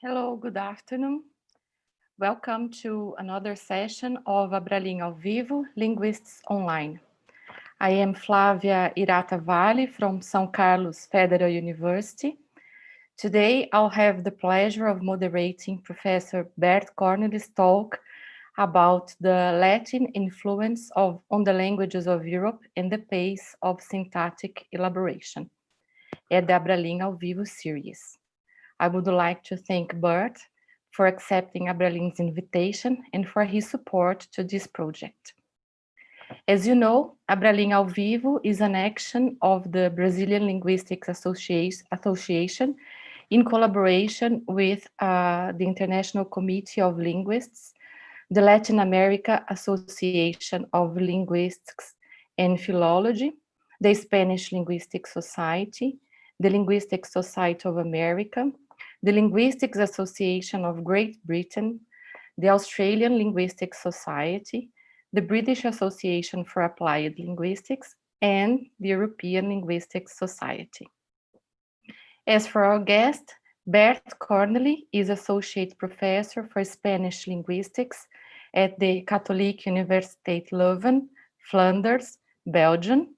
Hello, good afternoon. Welcome to another session of Abralim ao Vivo, Linguists Online. I am Flávia Irata Vale from São Carlos Federal University. Today, I'll have the pleasure of moderating Professor Bert Cornillie's talk about the Latin influence on the languages of Europe and the pace of syntactic elaboration at the Abralim ao Vivo series. I would like to thank Bert for accepting Abralim's invitation and for his support to this project. As you know, Abralim ao Vivo is an action of the Brazilian Linguistics Association in collaboration with the International Committee of Linguists, the Latin America Association of Linguistics and Philology, the Spanish Linguistic Society, the Linguistic Society of America, the Linguistics Association of Great Britain, the Australian Linguistic Society, the British Association for Applied Linguistics, and the European Linguistic Society. As for our guest, Bert Cornillie is Associate Professor for Spanish Linguistics at the Katholieke Universiteit Leuven, Flanders, Belgium,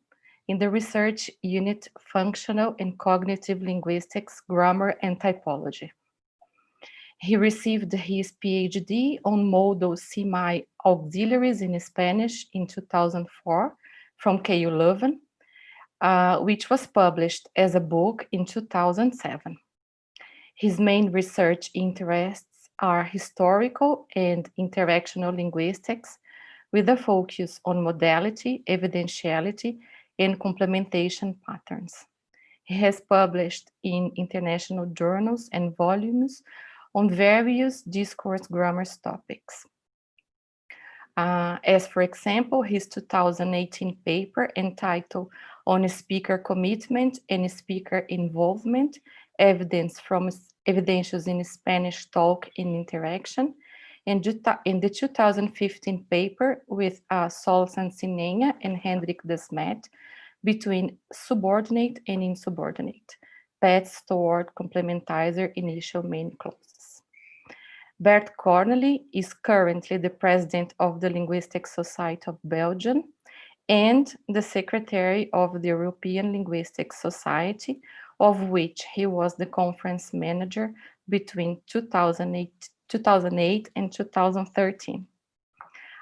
in the research unit Functional and Cognitive Linguistics, Grammar and Typology. He received his PhD on modal semi-auxiliaries in Spanish in 2004 from KU Leuven, which was published as a book in 2007. His main research interests are historical and interactional linguistics, with a focus on modality, evidentiality, and complementation patterns. He has published in international journals and volumes on various discourse grammar topics. As for example, his 2018 paper entitled On Speaker Commitment and Speaker Involvement, Evidentials in Spanish Talk and Interaction, and in the 2015 paper with Sol Sancinenha and Hendrik de Smet, Between Subordinate and Insubordinate, Paths Toward Complementizer Initial Main Clauses. Bert Cornillie is currently the president of the Linguistic Society of Belgium and the secretary of the European Linguistic Society, of which he was the conference manager between 2008 and 2013.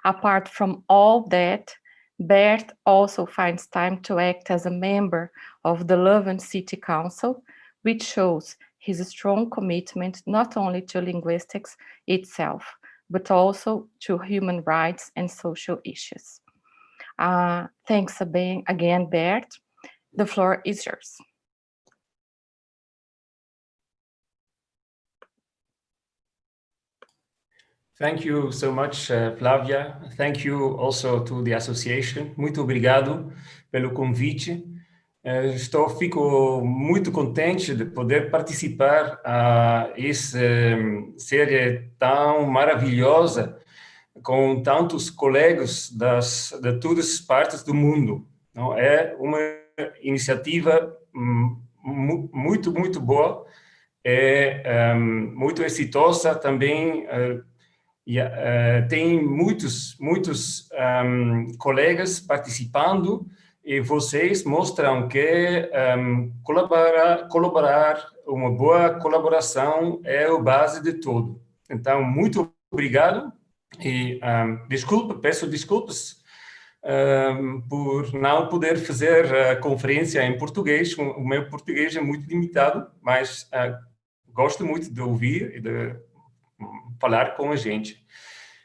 Apart from all that, Bert also finds time to act as a member of the Leuven City Council, which shows his strong commitment not only to linguistics itself, but also to human rights and social issues. Thanks again, Bert. The floor is yours. Thank you so much, Flávia. Thank you also to the association. Muito obrigado pelo convite. Fico muito contente de poder participar essa série tão maravilhosa com tantos colegas de todas as partes do mundo. Não? É uma iniciativa muito, muito boa, muito exitosa também. Tem muitos colegas participando e vocês mostram que colaborar, uma boa colaboração é a base de tudo. Então, muito obrigado e peço desculpas por não poder fazer a conferência em português. O meu português é muito limitado, mas gosto muito de ouvir e de falar com a gente.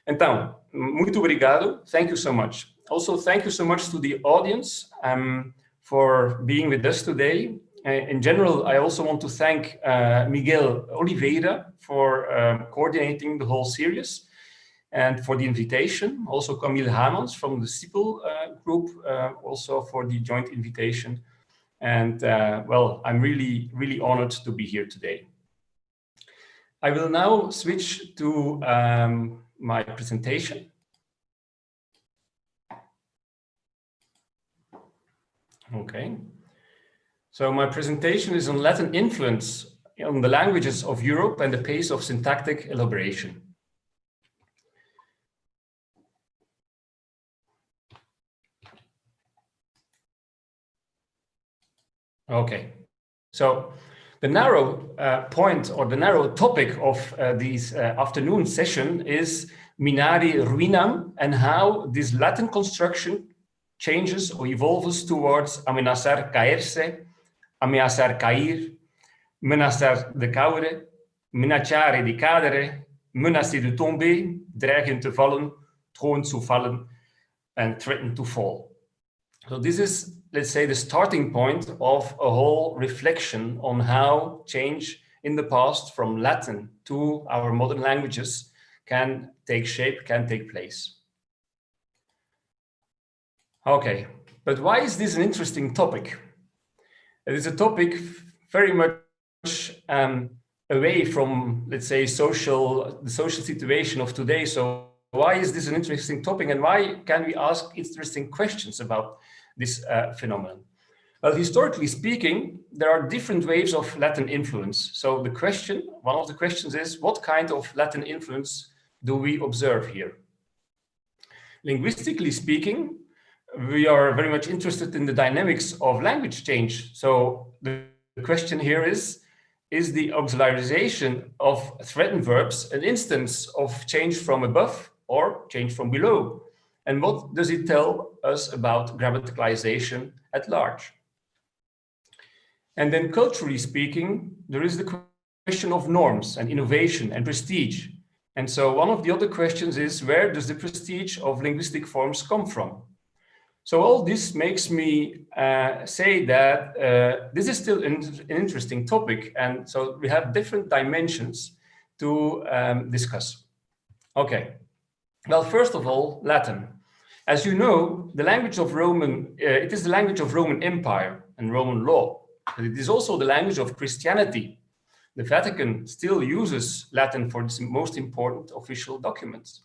Então, muito obrigado. Thank you so much. Also, thank you so much to the audience for being with us today. In general, I also want to thank Miguel Oliveira for coordinating the whole series and for the invitation. Also, Camille Hamans from the CIPL group, also for the joint invitation. And well, I'm really, really honored to be here today. I will now switch to my presentation. Okay. So my presentation is on Latin influence on the languages of Europe and the pace of syntactic elaboration. Okay, so the narrow point or the narrow topic of this afternoon session is minari ruinam, and how this Latin construction changes or evolves towards amenazar caerse, ameaçar cair, menaçar de caure, minacciare di cadere, menacer de tomber, dreigen te vallen, drohen zu fallen, and threaten to fall. So this is, let's say, the starting point of a whole reflection on how change in the past from Latin to our modern languages can take shape, can take place. Okay, but why is this an interesting topic? It is a topic very much away from, let's say, the social situation of today. So why is this an interesting topic, and why can we ask interesting questions about this phenomenon? Well, historically speaking, there are different waves of Latin influence. So the question, one of the questions is, what kind of Latin influence do we observe here? Linguistically speaking, we are very much interested in the dynamics of language change. So the question here is the auxiliarization of threatened verbs an instance of change from above or change from below? And what does it tell us about grammaticalization at large? And then culturally speaking, there is the question of norms and innovation and prestige. And so one of the other questions is, where does the prestige of linguistic forms come from? So all this makes me say that this is still an interesting topic. And so we have different dimensions to discuss. Okay, well, first of all, Latin. As you know, the language of it is the language of Roman Empire and Roman law, but it is also the language of Christianity. The Vatican still uses Latin for its most important official documents.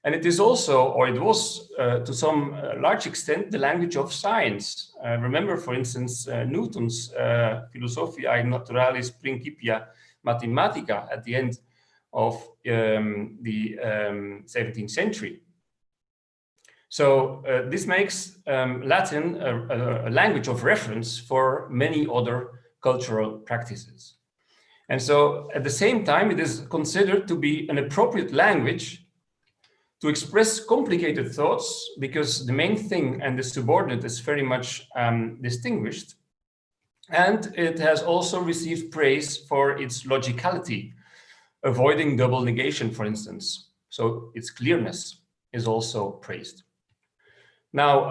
And it is also, or it was to some large extent, the language of science. Remember, for instance, Newton's Philosophiae Naturalis Principia Mathematica at the end of the 17th century. So this makes Latin a language of reference for many other cultural practices. And so at the same time, it is considered to be an appropriate language to express complicated thoughts, because the main thing and the subordinate is very much distinguished. And it has also received praise for its logicality, avoiding double negation, for instance. So its clearness is also praised. Now,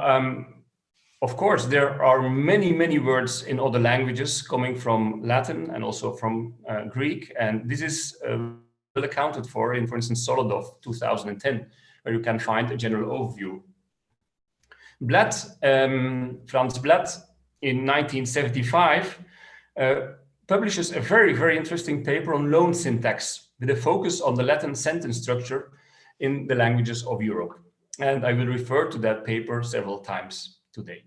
of course, there are many, many words in other languages coming from Latin and also from Greek. And this is well accounted for in, for instance, Solodov 2010, where you can find a general overview. Blatt, Frans Blatt, in 1975, publishes a very, very interesting paper on loan syntax with a focus on the Latin sentence structure in the languages of Europe. And I will refer to that paper several times today.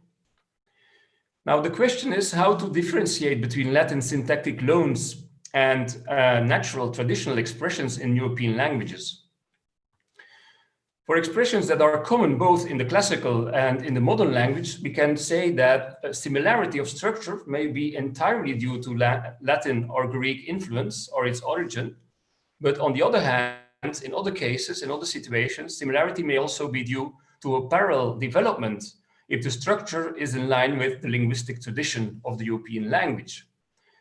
Now, the question is how to differentiate between Latin syntactic loans and natural traditional expressions in European languages. For expressions that are common both in the classical and in the modern language, we can say that a similarity of structure may be entirely due to Latin or Greek influence or its origin. But on the other hand, in other cases, in other situations, similarity may also be due to a parallel development if the structure is in line with the linguistic tradition of the European language.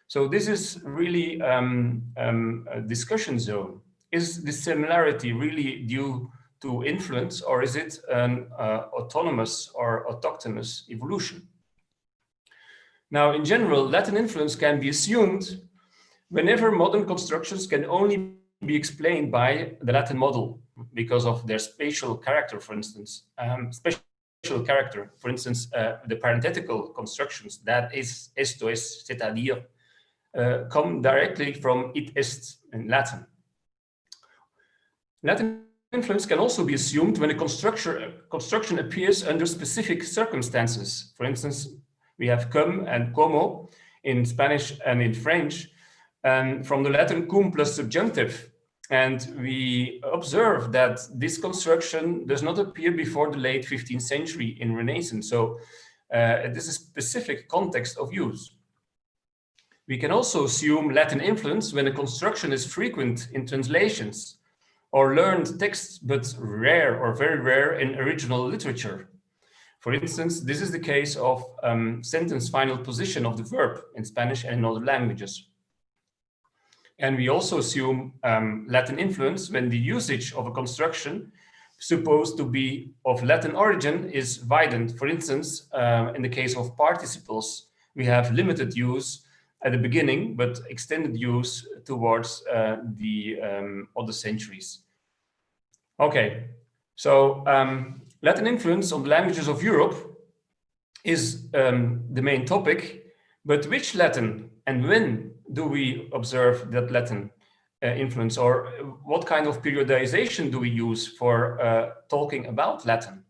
So this is really a discussion zone. Is the similarity really due to influence, or is it an autonomous or autochthonous evolution? Now, in general, Latin influence can be assumed whenever modern constructions can only be explained by the Latin model because of their spatial character, for instance. The parenthetical constructions, that is, esto es, c'est-à-dire, come directly from it est in Latin. Latin influence can also be assumed when a construction appears under specific circumstances. For instance, we have comme and como in Spanish and in French, from the Latin cum plus subjunctive. And we observe that this construction does not appear before the late 15th century in Renaissance. So it is a specific context of use. We can also assume Latin influence when a construction is frequent in translations or learned texts, but rare or very rare in original literature. For instance, this is the case of sentence final position of the verb in Spanish and in other languages. And we also assume Latin influence when the usage of a construction supposed to be of Latin origin is widened. For instance, in the case of participles, we have limited use at the beginning, but extended use towards the other centuries. Okay, so Latin influence on the languages of Europe is the main topic, but which Latin and when do we observe that Latin influence, or what kind of periodization do we use for talking about Latin?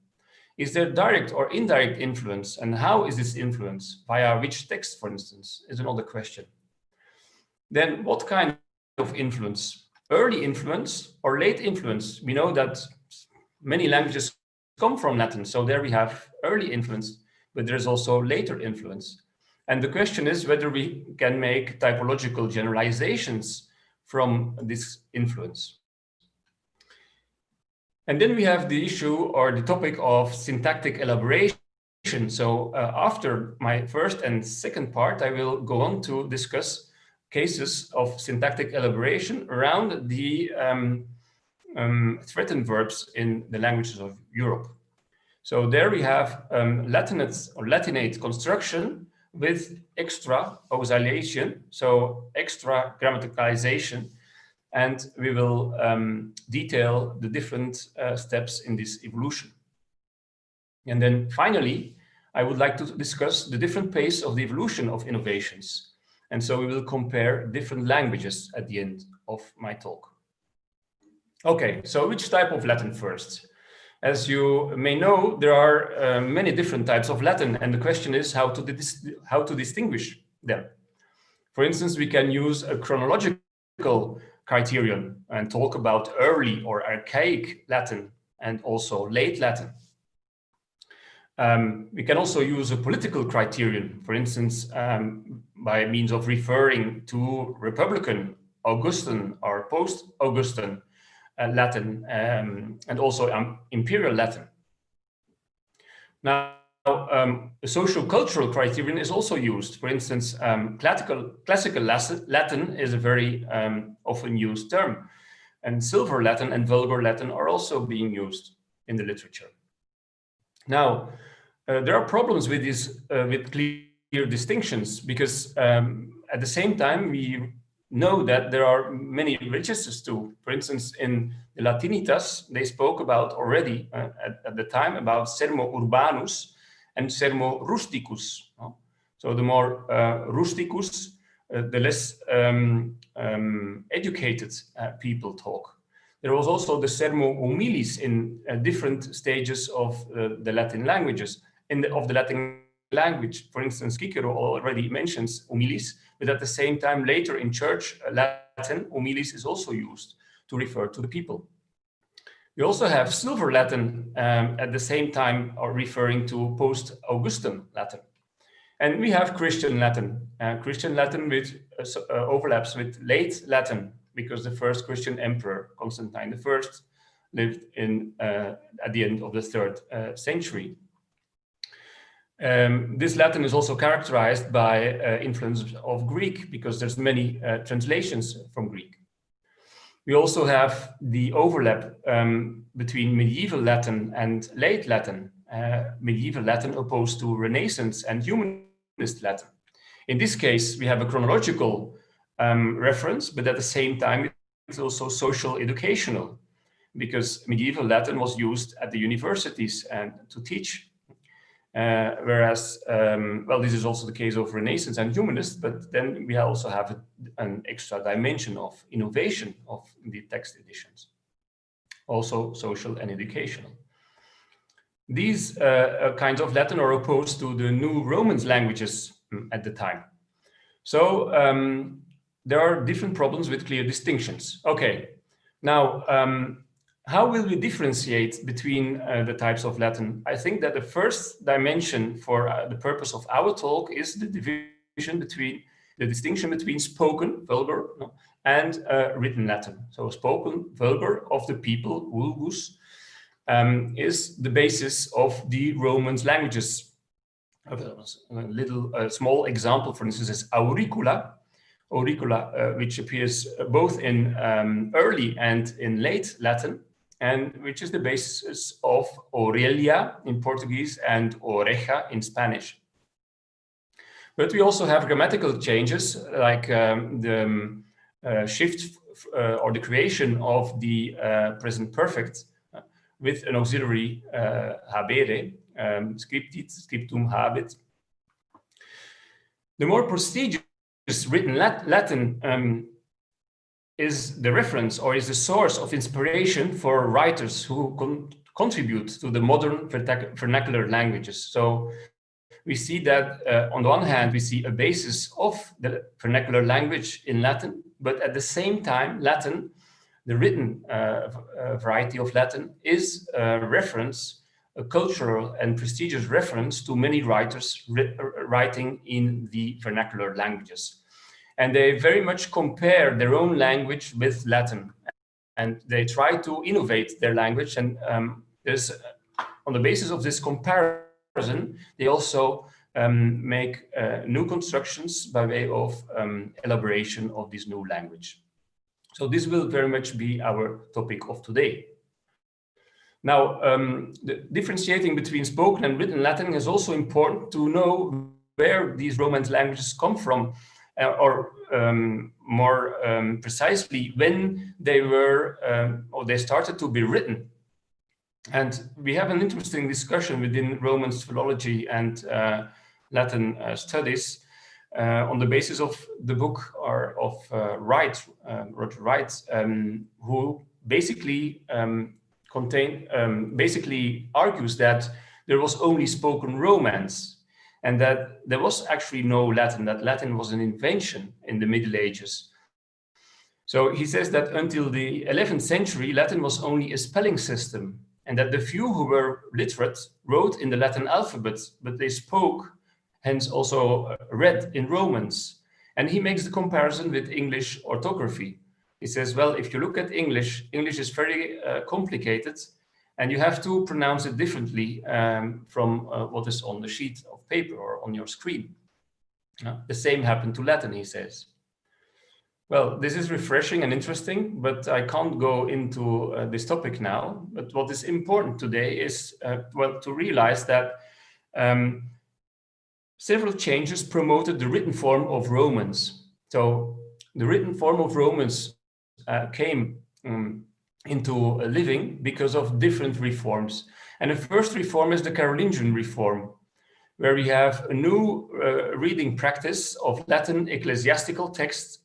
Is there direct or indirect influence, and how is this influence? Via which text, for instance, is another question. Then what kind of influence? Early influence or late influence? We know that many languages come from Latin, so there we have early influence, but there's also later influence. And the question is whether we can make typological generalizations from this influence. And then we have the issue or the topic of syntactic elaboration. So after my first and second part, I will go on to discuss cases of syntactic elaboration around the threatened verbs in the languages of Europe. So there we have Latinate or Latinate construction with extra auxiliation, so extra grammaticalization, and we will detail the different steps in this evolution. And then finally, I would like to discuss the different pace of the evolution of innovations. And so we will compare different languages at the end of my talk. Okay, so which type of Latin first? As you may know, there are many different types of Latin, and the question is how to distinguish them. For instance, we can use a chronological criterion and talk about early or archaic Latin and also late Latin. We can also use a political criterion, for instance, by means of referring to Republican, Augustan, or post-Augustan Latin, and also Imperial Latin. Now, a social-cultural criterion is also used. For instance, classical Latin is a very often used term, and Silver Latin and Vulgar Latin are also being used in the literature. Now, there are problems with this, with clear distinctions, because at the same time we know that there are many registers too. For instance, in the Latinitas, they spoke about already at the time about sermo urbanus and sermo rusticus. So the more rusticus, the less educated people talk. There was also the sermo humilis in different stages of the Latin languages. Of the Latin language, for instance, Cicero already mentions humilis, but at the same time, later in church Latin, humilis is also used to refer to the people. We also have Silver Latin at the same time, or referring to post-Augustan Latin. And we have Christian Latin. Christian Latin which overlaps with late Latin, because the first Christian emperor, Constantine I, lived in at the end of the 3rd century. This Latin is also characterized by influence of Greek, because there's many translations from Greek. We also have the overlap between medieval Latin and late Latin, medieval Latin opposed to Renaissance and humanist Latin. In this case, we have a chronological reference, but at the same time, it's also social educational, because medieval Latin was used at the universities and to teach. Whereas, well, this is also the case of Renaissance and humanists, but then we also have an extra dimension of innovation of the text editions, also social and educational. These kinds of Latin are opposed to the new Romance languages at the time. So there are different problems with clear distinctions. Okay, now, how will we differentiate between the types of Latin? I think that the first dimension for the purpose of our talk is the distinction between spoken, vulgar, no, and written Latin. So spoken, vulgar, of the people, vulgus, is the basis of the Romance languages. A small example, for instance, is auricula, which appears both in early and in late Latin, and which is the basis of Aurelia in Portuguese and oreja in Spanish. But we also have grammatical changes, like the shift or the creation of the present perfect with an auxiliary habere, scriptit, scriptum habet. The more prestigious written Latin is the reference or is the source of inspiration for writers who contribute to the modern vernacular languages. So we see that on the one hand, we see a basis of the vernacular language in Latin, but at the same time, Latin, the written variety of Latin, is a reference, a cultural and prestigious reference to many writers writing in the vernacular languages. And they very much compare their own language with Latin, and they try to innovate their language. And on the basis of this comparison, they also make new constructions by way of elaboration of this new language. So this will very much be our topic of today. Now, the differentiating between spoken and written Latin is also important to know where these Romance languages come from, or more precisely, when they were or they started to be written. And we have an interesting discussion within Romance philology and Latin studies on the basis of the book of Wright, Roger Wright, who basically basically argues that there was only spoken Romance, and that there was actually no Latin, that Latin was an invention in the Middle Ages. So he says that until the 11th century, Latin was only a spelling system, and that the few who were literate wrote in the Latin alphabet, but they spoke, hence also read in Romance. And he makes the comparison with English orthography. He says, well, if you look at English, English is very complicated, and you have to pronounce it differently from what is on the sheet of paper or on your screen. The same happened to Latin, he says. Well, this is refreshing and interesting, but I can't go into this topic now. But what is important today is, well, to realize that several changes promoted the written form of Romance. So the written form of Romance came into living because of different reforms. And the first reform is the Carolingian reform, where we have a new reading practice of Latin ecclesiastical texts,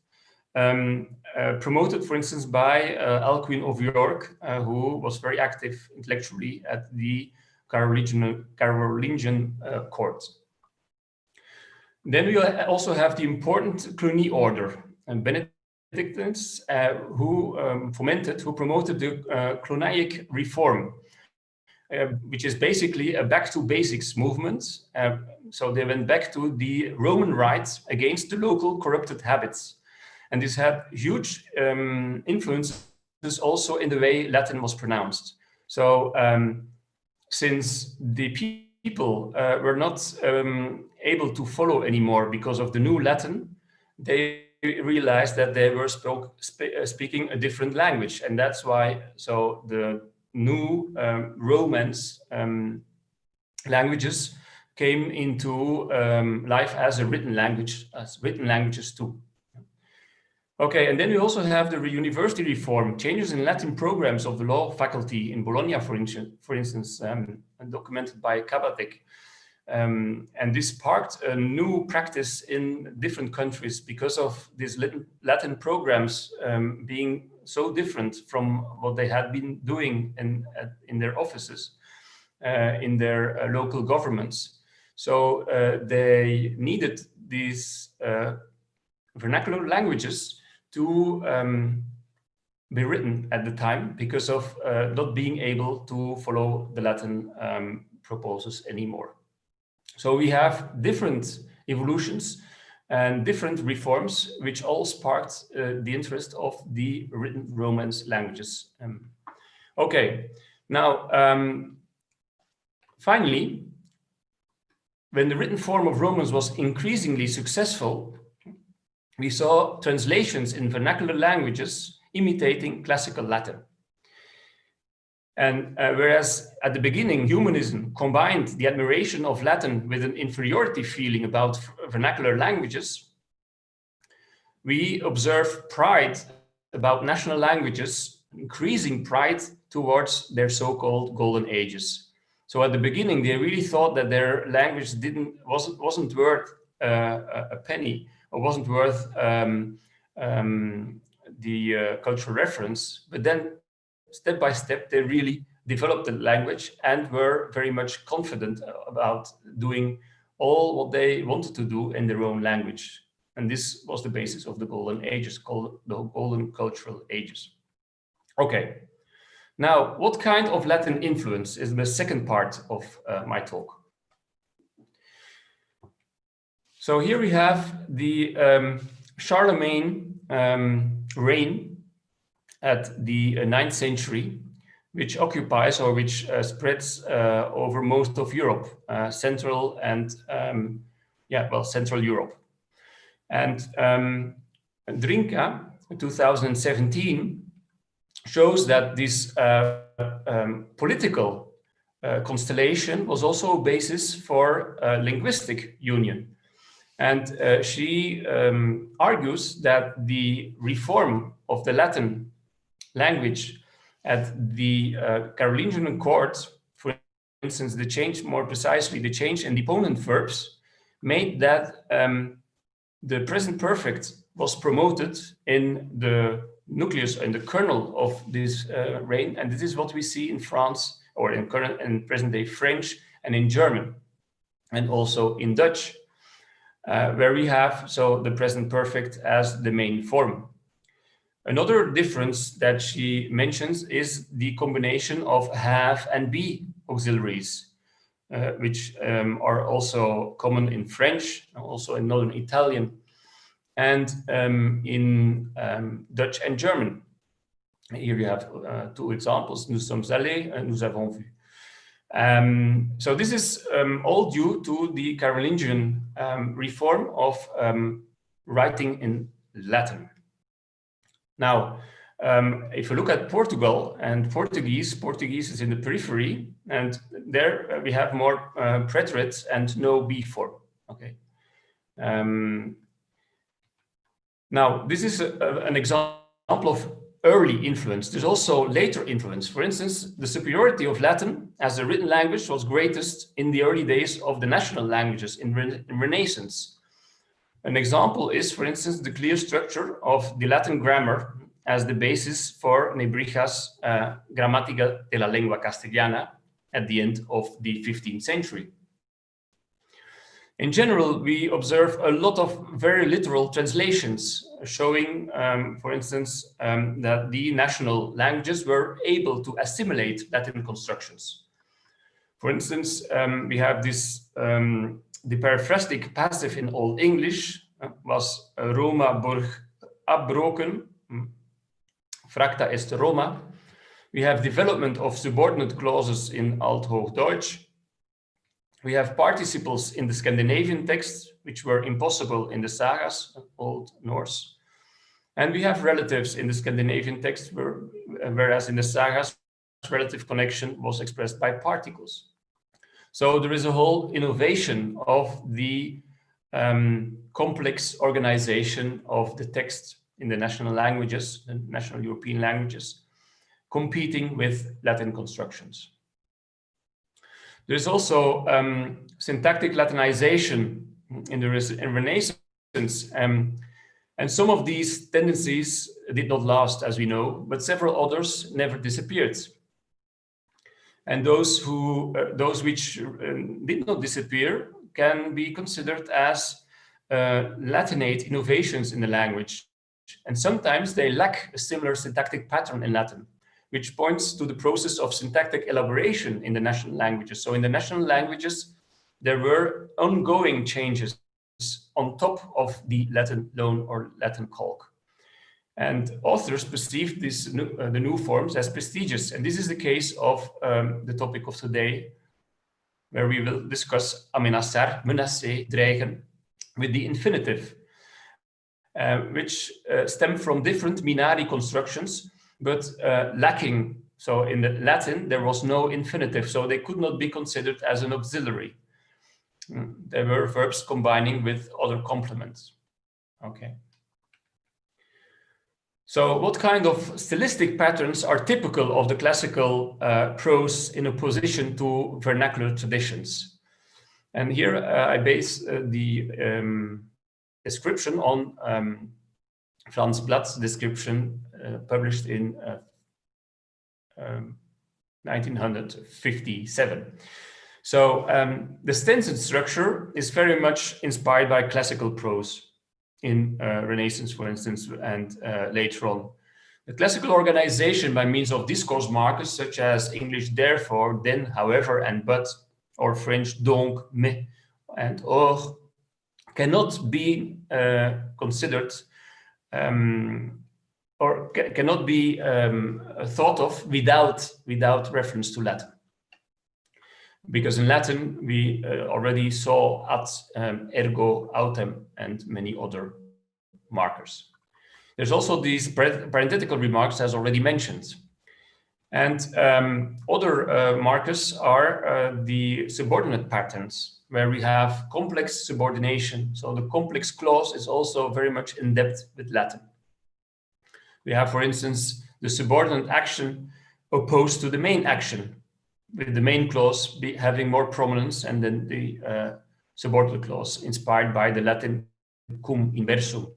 promoted, for instance, by Alcuin of York, who was very active intellectually at the Carolingian court. Then we also have the important Cluny order, and Benedictines, who promoted the Cluniac reform, which is basically a back to basics movement. So they went back to the Roman rites against the local corrupted habits. And this had huge influences also in the way Latin was pronounced. So since the people were not able to follow anymore because of the new Latin, they realized that they were speaking a different language. And that's why, so the new Romance languages came into life as a written language, as written languages too. Okay, and then we also have the university reform, changes in Latin programs of the law faculty in Bologna, for instance, documented by Cabatic. And this sparked a new practice in different countries because of these Latin programs being so different from what they had been doing in their offices, in their local governments. So they needed these vernacular languages to be written at the time because of not being able to follow the Latin proposals anymore. So we have different evolutions and different reforms, which all sparked the interest of the written Romance languages. Okay, now finally, when the written form of Romance was increasingly successful, we saw translations in vernacular languages imitating classical Latin. And whereas at the beginning, humanism combined the admiration of Latin with an inferiority feeling about vernacular languages, we observe pride about national languages, increasing pride towards their so-called golden ages. So at the beginning, they really thought that their language wasn't worth a penny, or wasn't worth the cultural reference. But then, step by step, they really developed the language and were very much confident about doing all what they wanted to do in their own language. And this was the basis of the Golden Ages, called the Golden Cultural Ages. Okay. Now, what kind of Latin influence is the second part of my talk? So here we have the Charlemagne reign at the 9th century, which occupies or which spreads over most of Europe, Central and Central Europe. And Dreigen, 2017, shows that this political constellation was also a basis for linguistic union. And she argues that the reform of the Latin language at the Carolingian court, for instance, the change, more precisely, the change in deponent verbs, made that the present perfect was promoted in the nucleus, in the kernel of this reign. And this is what we see in France, or in current and present day French, and in German, and also in Dutch, where we have the present perfect as the main form. Another difference that she mentions is the combination of have and be auxiliaries, which are also common in French, also in Northern Italian, and in Dutch and German. Here we have two examples: nous sommes allés and nous avons vu. So this is all due to the Carolingian reform of writing in Latin. Now, if you look at Portugal and Portuguese is in the periphery, and there we have more preterites and no be form. Okay. Now, this is an example of early influence. There's also later influence. For instance, the superiority of Latin as a written language was greatest in the early days of the national languages in Renaissance. An example is, for instance, the clear structure of the Latin grammar as the basis for Nebrija's Gramática de la Lengua Castellana at the end of the 15th century. In general, we observe a lot of very literal translations showing, for instance, that the national languages were able to assimilate Latin constructions. For instance, we have this, the periphrastic passive in Old English was Roma burg abbroken, fracta est Roma. We have development of subordinate clauses in Althoogduits. We have participles in the Scandinavian texts, which were impossible in the sagas, Old Norse. And we have relatives in the Scandinavian text, whereas in the sagas, relative connection was expressed by particles. So there is a whole innovation of the complex organization of the text in the national languages, the national European languages, competing with Latin constructions. There's also syntactic Latinization in Renaissance, and some of these tendencies did not last, as we know, but several others never disappeared. And those which did not disappear can be considered as Latinate innovations in the language, And sometimes they lack a similar syntactic pattern in Latin, which points to the process of syntactic elaboration in the national languages. So in the national languages, there were ongoing changes on top of the Latin loan or Latin calque. And authors perceived the new forms as prestigious. And this is the case of the topic of today, where we will discuss amenazar, menacer, dreigen, with the infinitive, which stem from different minari constructions, but lacking. So in the Latin, there was no infinitive, so they could not be considered as an auxiliary. They were verbs combining with other complements. Okay. So what kind of stylistic patterns are typical of the classical prose in opposition to vernacular traditions? And here I base the description on Frans Blad's description published in 1957. So the sentence structure is very much inspired by classical prose in Renaissance, for instance, and later on. The classical organization by means of discourse markers such as English therefore, then, however, and but, or French donc, mais, and or, cannot be considered or cannot be thought of without reference to Latin. Because in Latin, we already saw at, ergo, autem, and many other markers. There's also these parenthetical remarks, as already mentioned. And other markers are the subordinate patterns, where we have complex subordination. So the complex clause is also very much in depth with Latin. We have, for instance, the subordinate action opposed to the main action, with the main clause having more prominence, and then the subordinate clause inspired by the Latin cum inversum.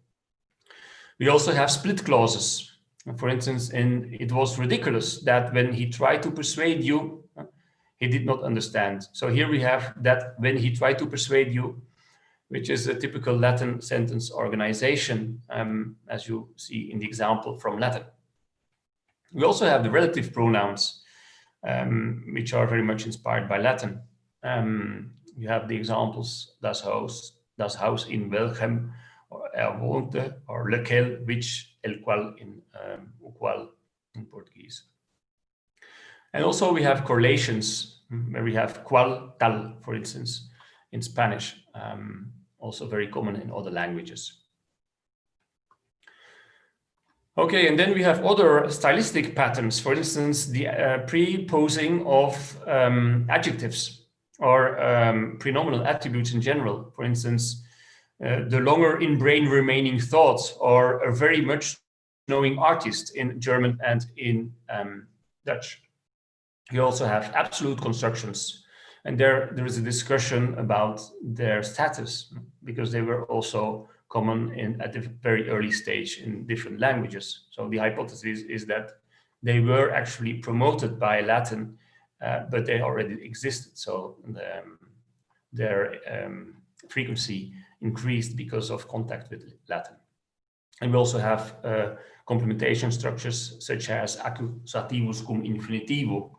We also have split clauses. For instance, it was ridiculous that when he tried to persuade you, he did not understand. So here we have that when he tried to persuade you, which is a typical Latin sentence organization, as you see in the example from Latin. We also have the relative pronouns, which are very much inspired by Latin. You have the examples, das Haus in welchem, or woonte, or lequel, which, el cual in Portuguese. And also we have correlations, where we have cual, tal, for instance, in Spanish, also very common in other languages. Okay, and then we have other stylistic patterns, for instance, the preposing of adjectives or prenominal attributes in general. For instance, the longer in brain remaining thoughts, or a very much knowing artist in German and in Dutch. We also have absolute constructions, and there is a discussion about their status, because they were also common at a very early stage in different languages. So the hypothesis is that they were actually promoted by Latin, but they already existed. So their frequency increased because of contact with Latin. And we also have complementation structures such as accusativus cum infinitivo,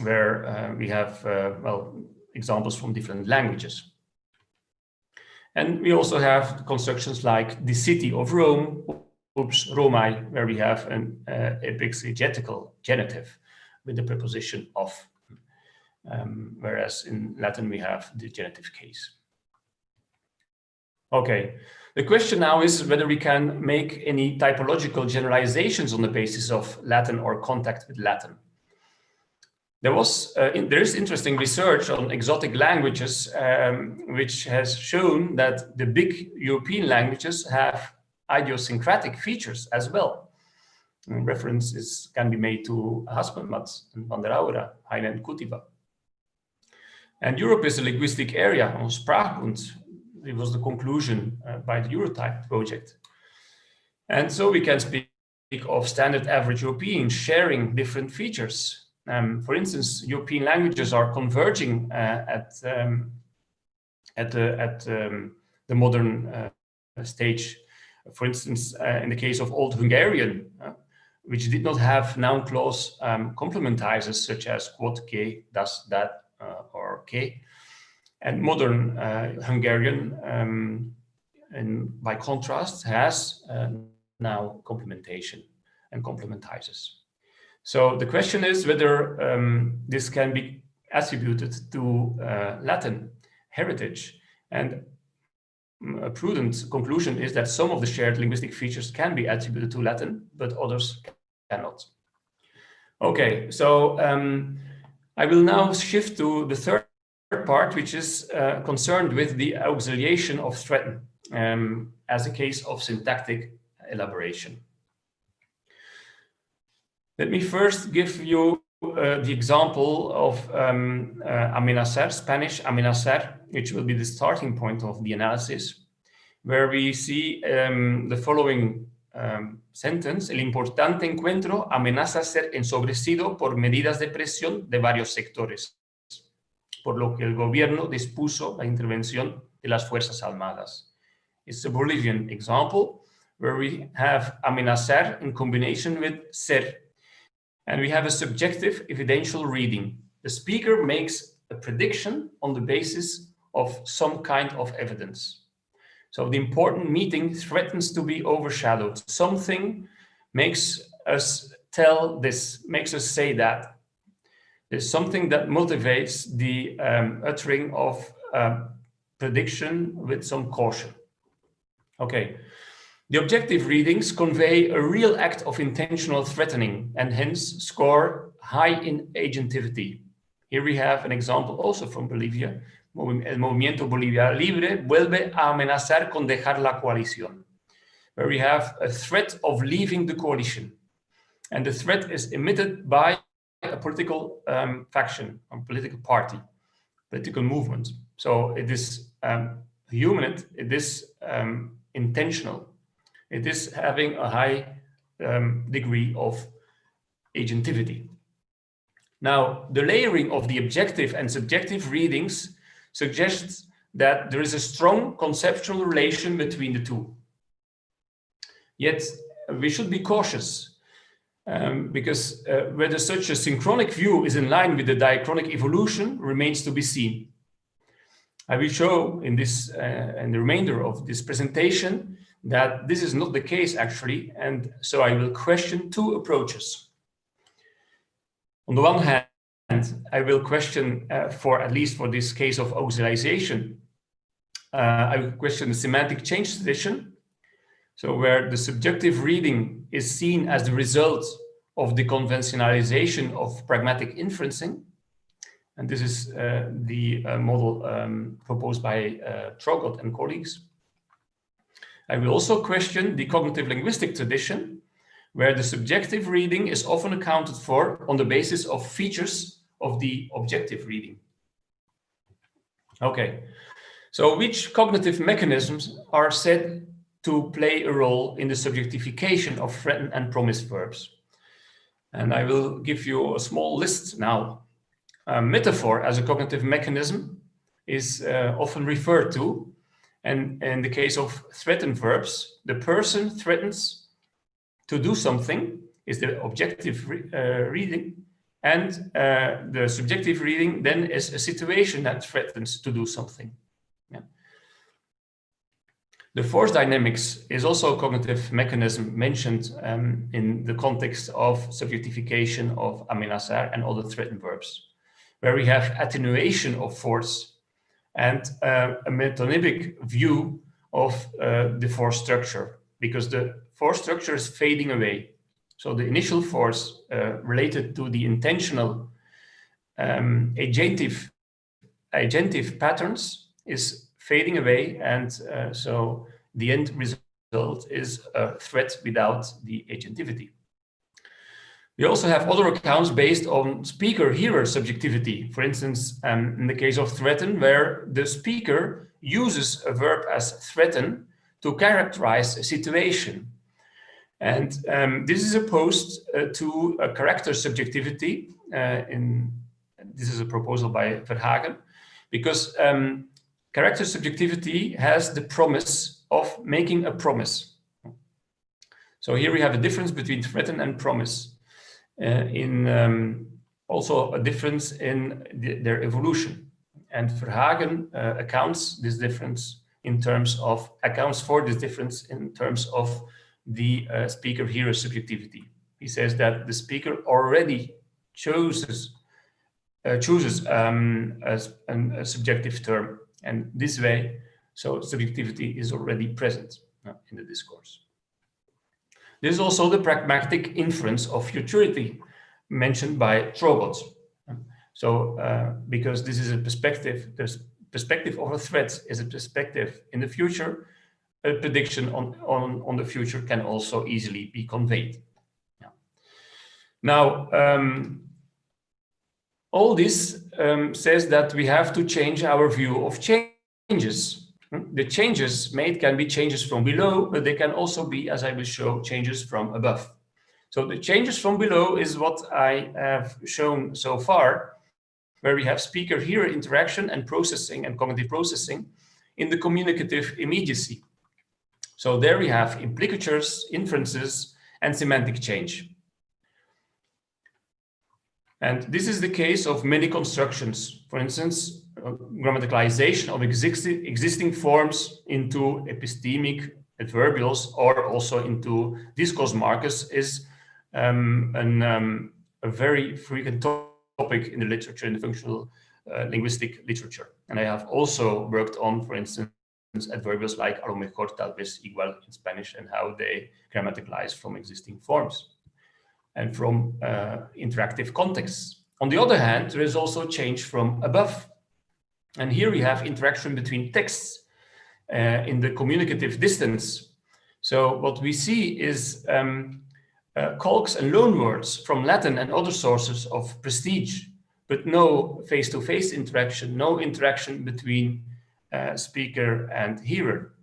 where we have examples from different languages. And we also have constructions like the city of Rome, ups Romae, where we have an epixegetical genitive with the preposition of, whereas in Latin we have the genitive case. Okay, the question now is whether we can make any typological generalizations on the basis of Latin or contact with Latin. There is interesting research on exotic languages, which has shown that the big European languages have idiosyncratic features as well. References can be made to Haspelmath and Van der Aura, Heine and Kutiwa. And Europe is a linguistic area on Sprachbund. It was the conclusion by the Eurotype project. And so we can speak of standard average Europeans sharing different features. For instance, European languages are converging at the modern stage. For instance, in the case of Old Hungarian, which did not have noun clause complementizers such as quod, que, das, that, or que. And modern Hungarian, and by contrast, has now complementation and complementizers. So the question is whether this can be attributed to Latin heritage. And a prudent conclusion is that some of the shared linguistic features can be attributed to Latin, but others cannot. Okay, so I will now shift to the third part, which is concerned with the auxiliation of threaten as a case of syntactic elaboration. Let me first give you the example of amenazar, Spanish amenazar, which will be the starting point of the analysis, where we see the following sentence: el importante encuentro amenaza ser ensobrecido por medidas de presión de varios sectores, por lo que el gobierno dispuso la intervención de las Fuerzas Armadas. It's a Bolivian example where we have amenazar in combination with ser. And we have a subjective evidential reading. The speaker makes a prediction on the basis of some kind of evidence. So the important meeting threatens to be overshadowed. Something makes us tell this, makes us say that. There's something that motivates the uttering of prediction with some caution. Okay. The objective readings convey a real act of intentional threatening and hence score high in agentivity. Here we have an example also from Bolivia. El movimiento Bolivia Libre vuelve a amenazar con dejar la coalición, where we have a threat of leaving the coalition. And the threat is emitted by a political faction, a political party, political movement. So it is human, it is intentional. It is having a high degree of agentivity. Now, the layering of the objective and subjective readings suggests that there is a strong conceptual relation between the two. Yet, we should be cautious because whether such a synchronic view is in line with the diachronic evolution remains to be seen. I will show in this and the remainder of this presentation that this is not the case actually, and so I will question two approaches. On the one hand, I will question, for at least for this case of auxiliation, I will question the semantic change tradition, so where the subjective reading is seen as the result of the conventionalization of pragmatic inferencing, and this is the model proposed by Trogot and colleagues. I will also question the cognitive linguistic tradition, where the subjective reading is often accounted for on the basis of features of the objective reading. Okay, so which cognitive mechanisms are said to play a role in the subjectification of threaten and promise verbs? And I will give you a small list now. Metaphor as a cognitive mechanism is often referred to. And in the case of threaten verbs, the person threatens to do something is the objective reading, and the subjective reading then is a situation that threatens to do something. Yeah. The force dynamics is also a cognitive mechanism mentioned in the context of subjectification of ameaçar and other threaten verbs, where we have attenuation of force and a metonymic view of the force structure, because the force structure is fading away. So the initial force related to the intentional agentive patterns is fading away, and so the end result is a threat without the agentivity. We also have other accounts based on speaker-hearer subjectivity. For instance, in the case of threaten, where the speaker uses a verb as threaten to characterize a situation. And this is opposed to a character subjectivity. This is a proposal by Verhagen, because character subjectivity has the promise of making a promise. So here we have a difference between threaten and promise. Also a difference in their evolution. And Verhagen accounts for this difference in terms of the speaker-hearer subjectivity. He says that the speaker already chooses a subjective term, and this way, so subjectivity is already present in the discourse. This is also the pragmatic inference of futurity mentioned by Trobot. So, because this is a perspective, the perspective of a threat is a perspective in the future, a prediction on the future can also easily be conveyed. Now, all this says that we have to change our view of changes. The changes made can be changes from below, but they can also be, as I will show, changes from above. So the changes from below is what I have shown so far, where we have speaker-hearer interaction and processing and cognitive processing in the communicative immediacy. So there we have implicatures, inferences, and semantic change. And this is the case of many constructions. For instance, grammaticalization of existing forms into epistemic adverbials or also into discourse markers is a very frequent topic in the literature, in the functional linguistic literature. And I have also worked on, for instance, adverbials like a lo mejor, tal vez, igual in Spanish, and how they grammaticalize from existing forms and from interactive contexts. On the other hand, there is also change from above. And here we have interaction between texts in the communicative distance. So what we see is calques and loanwords from Latin and other sources of prestige, but no face-to-face interaction, no interaction between speaker and hearer.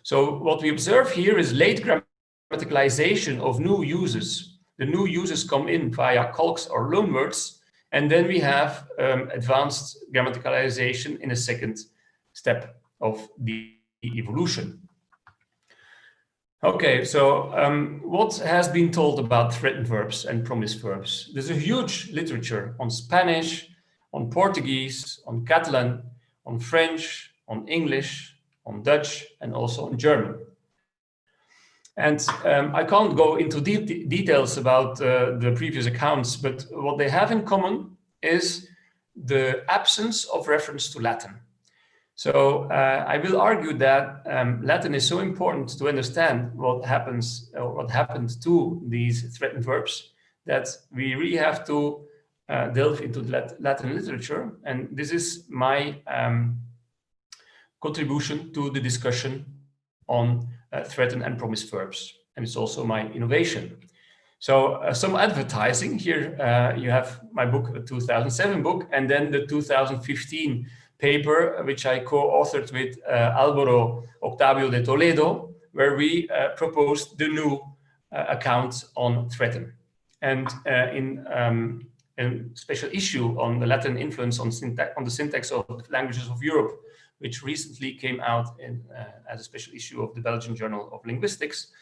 So what we observe here is late grammaticalization of new uses. The new uses come in via calques or loanwords, and then we have advanced grammaticalization in a second step of the evolution. Okay, so what has been told about threatened verbs and promised verbs? There's a huge literature on Spanish, on Portuguese, on Catalan, on French, on English, on Dutch, and also on German. And I can't go into details about the previous accounts, but what they have in common is the absence of reference to Latin. So I will argue that Latin is so important to understand what happens or what happened to these threatened verbs that we really have to delve into the Latin literature. And this is my contribution to the discussion on threatened and promised verbs. And it's also my innovation. So some advertising here. You have my book, the 2007 book, and then the 2015 paper, which I co-authored with Álvaro Octavio de Toledo, where we proposed the new account on threaten. And in a special issue on the Latin influence on the syntax of the languages of Europe, which recently came out as a special issue of the Belgian Journal of Linguistics,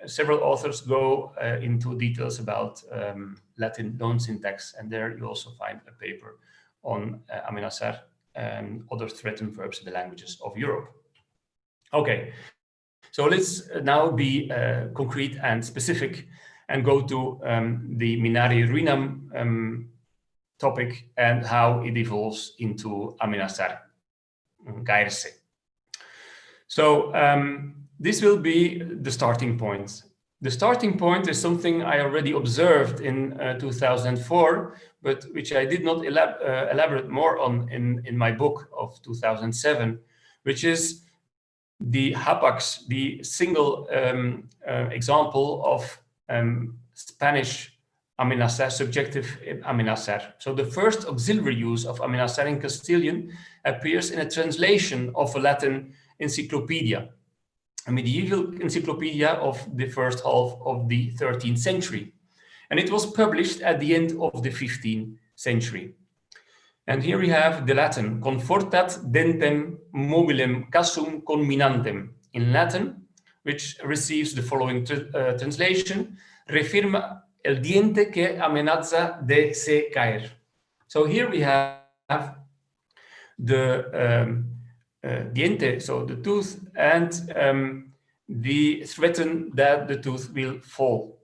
several authors go into details about Latin loan syntax, and there you also find a paper on ameaçar and other threatened verbs in the languages of Europe. Okay, so let's now be concrete and specific and go to the minare ruinam topic and how it evolves into amenazar, caerse. So this will be the starting point. The starting point is something I already observed in 2004, but which I did not elaborate more on in my book of 2007, which is the hapax, the single example of Spanish amenazar, subjective amenazar. So the first auxiliary use of amenazar in Castilian appears in a translation of a Latin encyclopedia, a medieval encyclopedia of the first half of the 13th century. And it was published at the end of the 15th century. And here we have the Latin, confortat dentem mobilem cassum conminantem, in Latin, which receives the following translation, refirma el diente que amenaza de se caer. So here we have the diente, so the tooth, and the threaten that the tooth will fall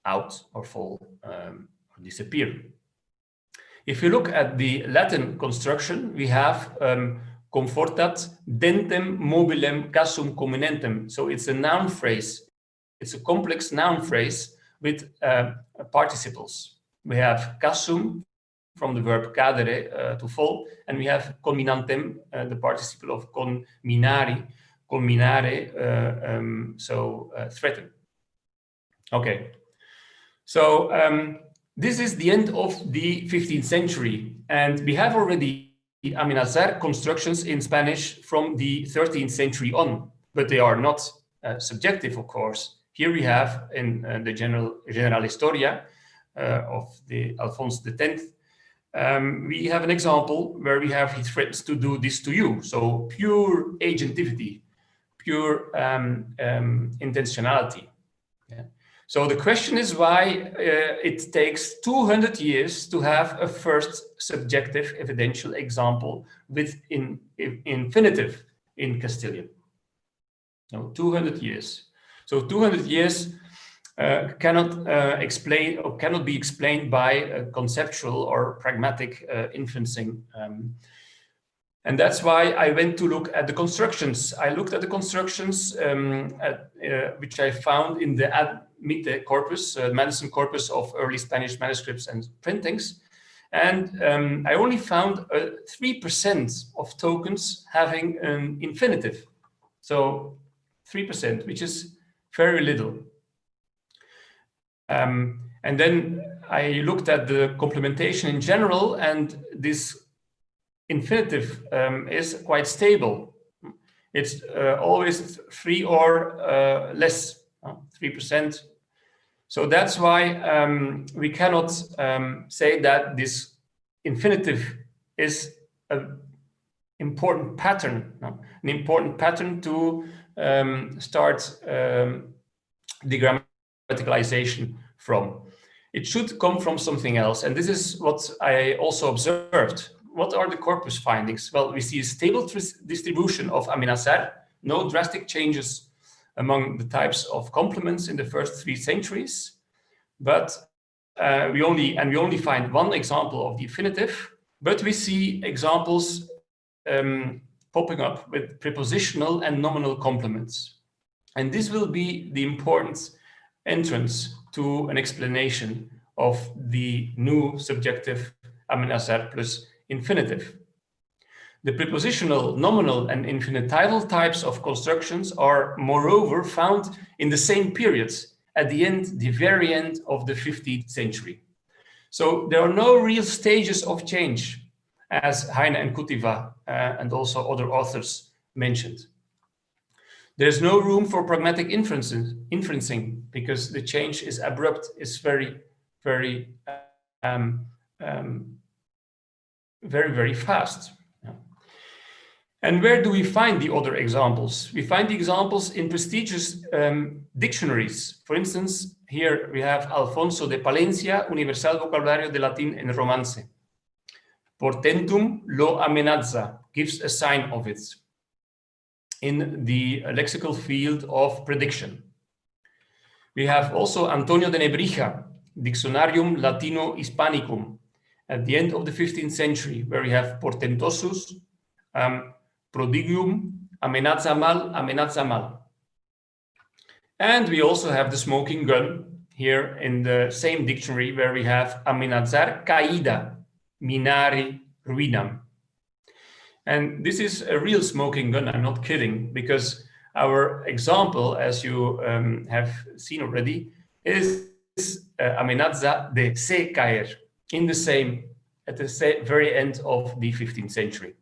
out or fall or disappear. If you look at the Latin construction, we have confortat dentem mobilem cassum comminentem. So it's a noun phrase. It's a complex noun phrase with participles. We have cassum from the verb cadere, to fall, and we have conminantem, the participle of conminari, conminare, so threaten. Okay, so this is the end of the 15th century, and we have already amenazar constructions in Spanish from the 13th century on, but they are not subjective, of course. Here we have in the General Historia of the Alphonse X, we have an example where we have he threatens to do this to you. So pure agentivity, pure intentionality. Yeah. So the question is why it takes 200 years to have a first subjective evidential example with infinitive in Castilian. No, 200 years. So 200 years cannot explain or cannot be explained by conceptual or pragmatic inferencing. And that's why I went to look at the constructions. I looked at the constructions which I found in the Admite corpus, Madison corpus of early Spanish manuscripts and printings. And I only found 3% of tokens having an infinitive. So 3%, which is very little. And then I looked at the complementation in general, and this infinitive is quite stable. It's always 3 or less, 3%. So that's why we cannot say that this infinitive is an important pattern, an important pattern to start the grammaticalization from. It should come from something else. And this is what I also observed. What are the corpus findings? Well, we see a stable distribution of ameaçar, no drastic changes among the types of complements in the first 3 centuries. But we only find one example of the infinitive, but we see examples popping up with prepositional and nominal complements. And this will be the important entrance to an explanation of the new subjective ameaçar plus infinitive. The prepositional, nominal, and infinitival types of constructions are moreover found in the same periods at the very end of the 15th century. So there are no real stages of change, as Heine and Kutiva and also other authors mentioned. There's no room for pragmatic inferencing because the change is abrupt, is very, very, very fast. And where do we find the other examples? We find the examples in prestigious dictionaries. For instance, here we have Alfonso de Palencia, Universal Vocabulario de Latín en Romance. Portentum lo amenaza, gives a sign of it in the lexical field of prediction. We have also Antonio de Nebrija, Dictionarium Latino Hispanicum, at the end of the 15th century, where we have portentosus, prodigium, amenaza mal. And we also have the smoking gun here in the same dictionary, where we have amenazar caída, minari ruinam. And this is a real smoking gun, I'm not kidding, because our example, as you have seen already, is amenaza de se caer, at the very end of the 15th century.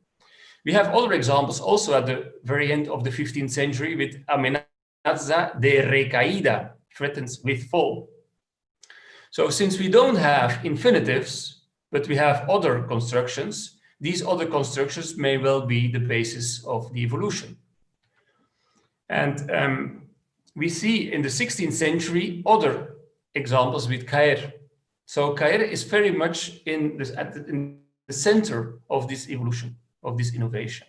We have other examples also at the very end of the 15th century with amenaza de recaída, threatens with fall. So since we don't have infinitives, but we have other constructions. These other constructions may well be the basis of the evolution. And we see in the 16th century other examples with caer. So caer is very much in the center of this evolution, of this innovation.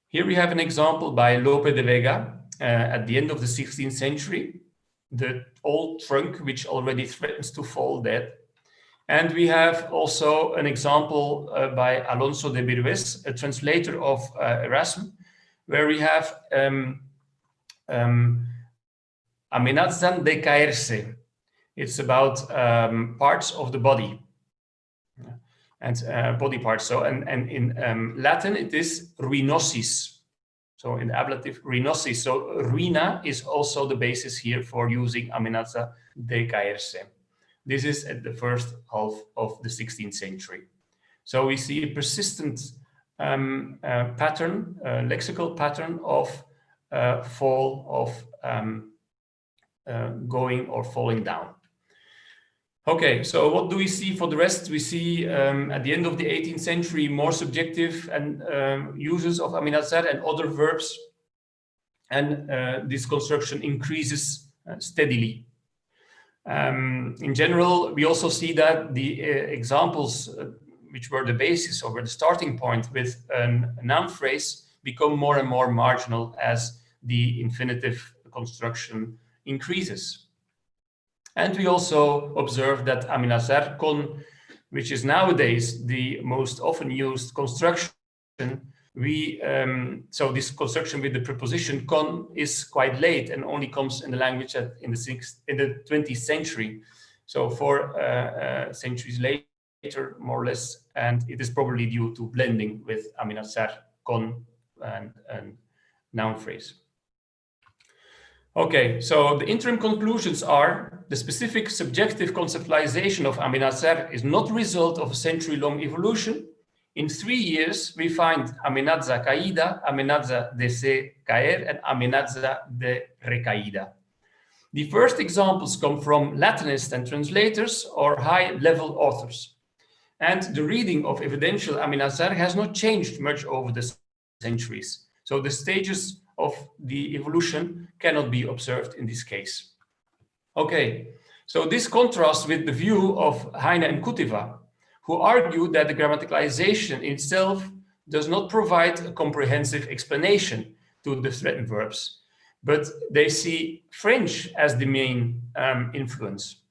Here we have an example by Lope de Vega at the end of the 16th century, the old trunk which already threatens to fall dead. And we have also an example by Alonso de Virués, a translator of Erasmus, where we have amenazan de caerse. It's about parts of the body and body parts. So, and in Latin, it is ruinosis. So in the ablative, ruinosis. So ruina is also the basis here for using amenaza de caerse. This is at the first half of the 16th century. So we see a persistent pattern, lexical pattern of fall, of going or falling down. Okay, so what do we see for the rest? We see at the end of the 18th century more subjective and uses of amenazar and other verbs, and this construction increases steadily. In general, we also see that the examples which were the basis or were the starting point with a noun phrase become more and more marginal as the infinitive construction increases. And we also observe that amenazar con, which is nowadays the most often used construction, so this construction with the preposition con is quite late and only comes in the language in the 20th century. So 4 centuries later, more or less, and it is probably due to blending with amenazar con and noun phrase. Okay, so the interim conclusions are the specific subjective conceptualization of amenazar is not a result of a century-long evolution. In 3 years, we find amenaza caída, amenaza de se caer, and amenaza de recaída. The first examples come from Latinists and translators or high-level authors. And the reading of evidential amenazar has not changed much over the centuries. So the stages of the evolution cannot be observed in this case. Okay, so this contrasts with the view of Heine and Kutiva, who argue that the grammaticalization itself does not provide a comprehensive explanation to the threatened verbs, but they see French as the main influence.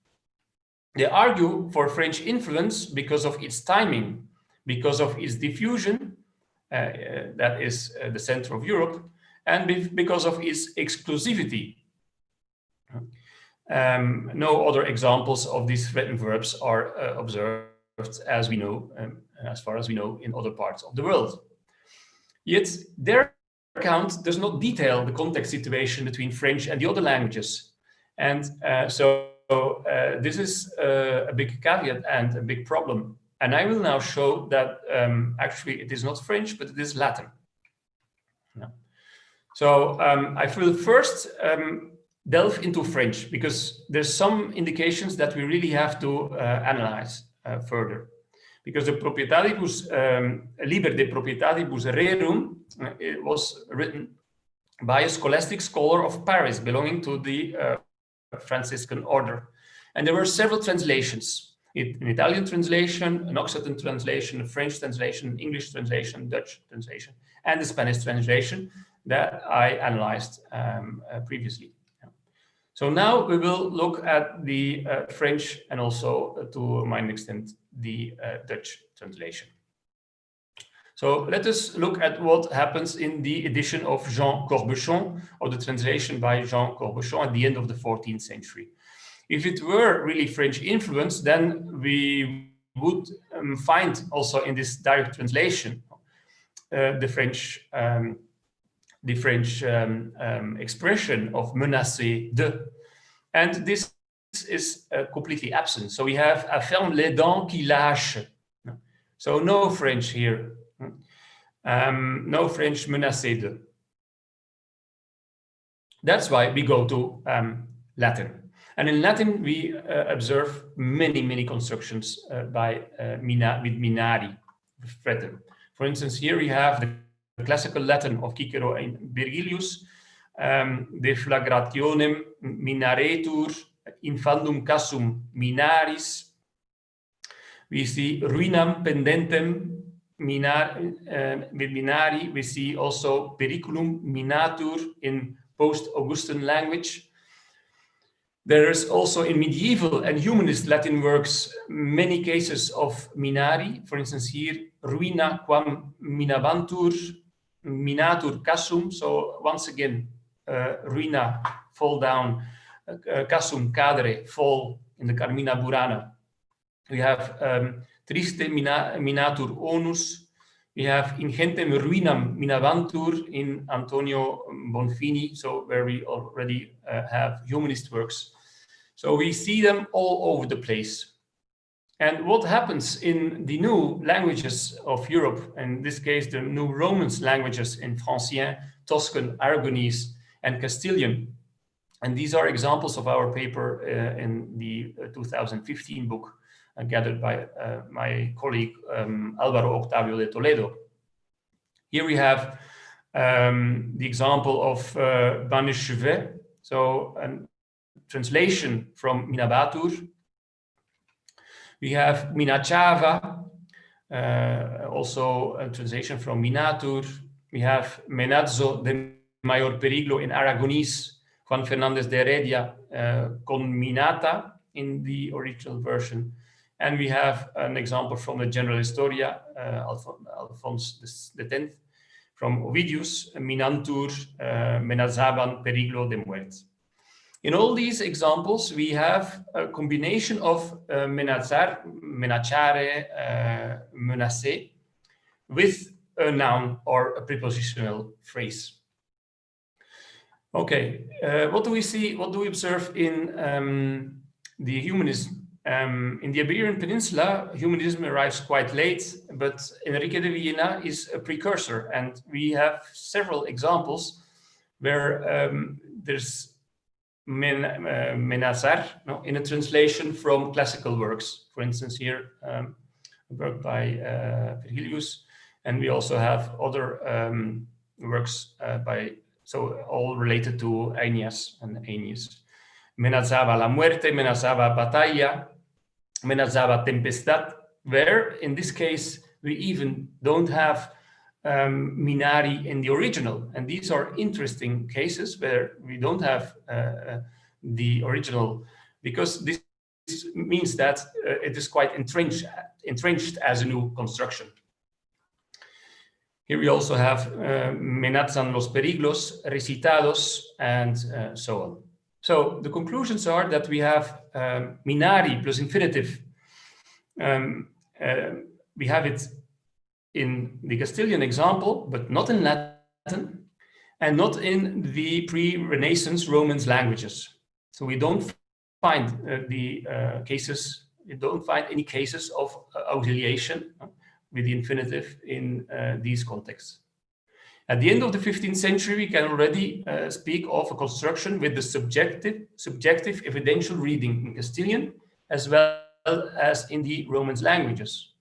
They argue for French influence because of its timing, because of its diffusion, that is the center of Europe, and because of its exclusivity. No other examples of these threatened verbs are observed as we know, as far as we know, in other parts of the world. Yet their account does not detail the context situation between French and the other languages. And so this is a big caveat and a big problem. And I will now show that actually it is not French, but it is Latin. No. So I will first delve into French because there's some indications that we really have to analyze further. Because the Propietatibus Liber de Propietatibus Rerum it was written by a scholastic scholar of Paris belonging to the Franciscan order. And there were several translations, an Italian translation, an Occitan translation, a French translation, an English translation, Dutch translation, and the Spanish translation that I analyzed previously. So now we will look at the French and also, to a minor extent, the Dutch translation. So let us look at what happens in the edition of Jean Corbuchon, or the translation by Jean Corbuchon at the end of the 14th century. If it were really French influence, then we would find also in this direct translation the French expression of menacer de, and this is completely absent. So we have ferme les dents qui lâche. So no French here. No French menacer de. That's why we go to Latin. And in Latin, we observe many constructions with minari, fretten. For instance, here we have the classical Latin of Cicero and Virgilius, deflagrationem minaretur, infandum cassum minaris. We see ruinam pendentem with minari. We see also periculum minatur in post-Augustan language. There is also in medieval and humanist Latin works many cases of minari. For instance, here, ruina quam minabantur, minatur cassum. So once again, ruina, fall down, cassum, cadere, fall in the Carmina Burana. We have triste minatur onus. We have ingentem ruinam minabantur in Antonio Bonfini, so where we already have humanist works. So we see them all over the place. And what happens in the new languages of Europe, in this case, the new Romance languages in Francien, Tuscan, Aragonese, and Castilian. And these are examples of our paper in the 2015 book gathered by my colleague Álvaro Octavio de Toledo. Here we have the example of Banechevet, so a translation from Minabatur. We have Minachava, also a translation from Minatur. We have Menazzo de Mayor Periglo in Aragonese, Juan Fernández de Heredia, con Minata in the original version. And we have an example from the General Historia, Alphonse X, from Ovidius, Minantur, Menazaban, Periglo de Muerte. In all these examples, we have a combination of menazar, menacare, menacer, with a noun or a prepositional phrase. Okay, what do we see? What do we observe in the humanism? In the Iberian Peninsula, humanism arrives quite late, but Enrique de Villena is a precursor, and we have several examples where there's menazar in a translation from classical works. For instance, here a work by Virgilius, and we also have other works so all related to Aeneas and Aeneas. Menazaba la muerte, menazaba batalla, menazaba tempestad, where in this case we even don't have minari in the original. And these are interesting cases where we don't have the original, because this means that it is quite entrenched as a new construction. Here we also have menazan los periglos, recitados, and so on. So the conclusions are that we have minari plus infinitive. We have it in the Castilian example, but not in Latin, and not in the pre-Renaissance Romance languages. So we don't find cases. We don't find any cases of auxiliation with the infinitive in these contexts. At the end of the 15th century, we can already speak of a construction with the subjective evidential reading in Castilian, as well as in the Romance languages.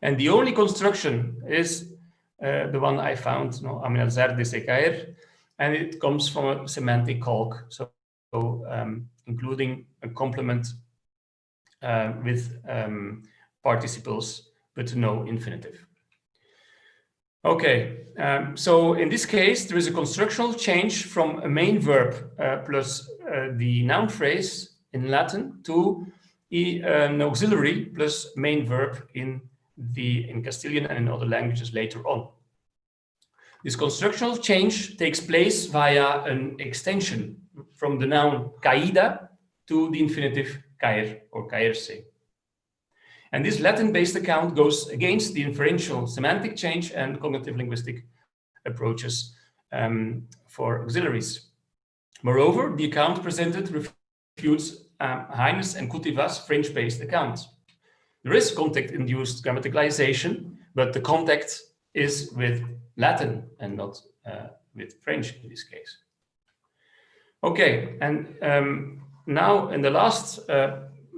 And the only construction is the one I found, amenazar de se caer, and it comes from a semantic calque, so including a complement with participles, but no infinitive. Okay, so in this case, there is a constructional change from a main verb plus the noun phrase in Latin to an auxiliary plus main verb in Castilian and in other languages later on. This constructional change takes place via an extension from the noun caída to the infinitive caer or caerse. And this Latin-based account goes against the inferential semantic change and cognitive linguistic approaches for auxiliaries. Moreover, the account presented refutes Heines and Coutivas' French-based accounts. There is context-induced grammaticalization, but the context is with Latin and not with French in this case. Okay, and now, in the last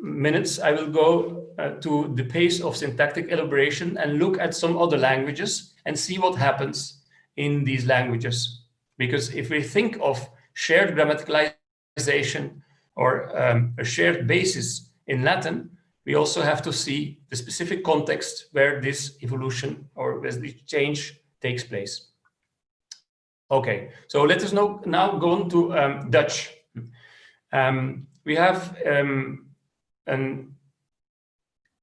minutes, I will go to the pace of syntactic elaboration and look at some other languages and see what happens in these languages. Because if we think of shared grammaticalization or a shared basis in Latin, we also have to see the specific context where this evolution or where this change takes place. Okay, so let us now go on to Dutch. We have a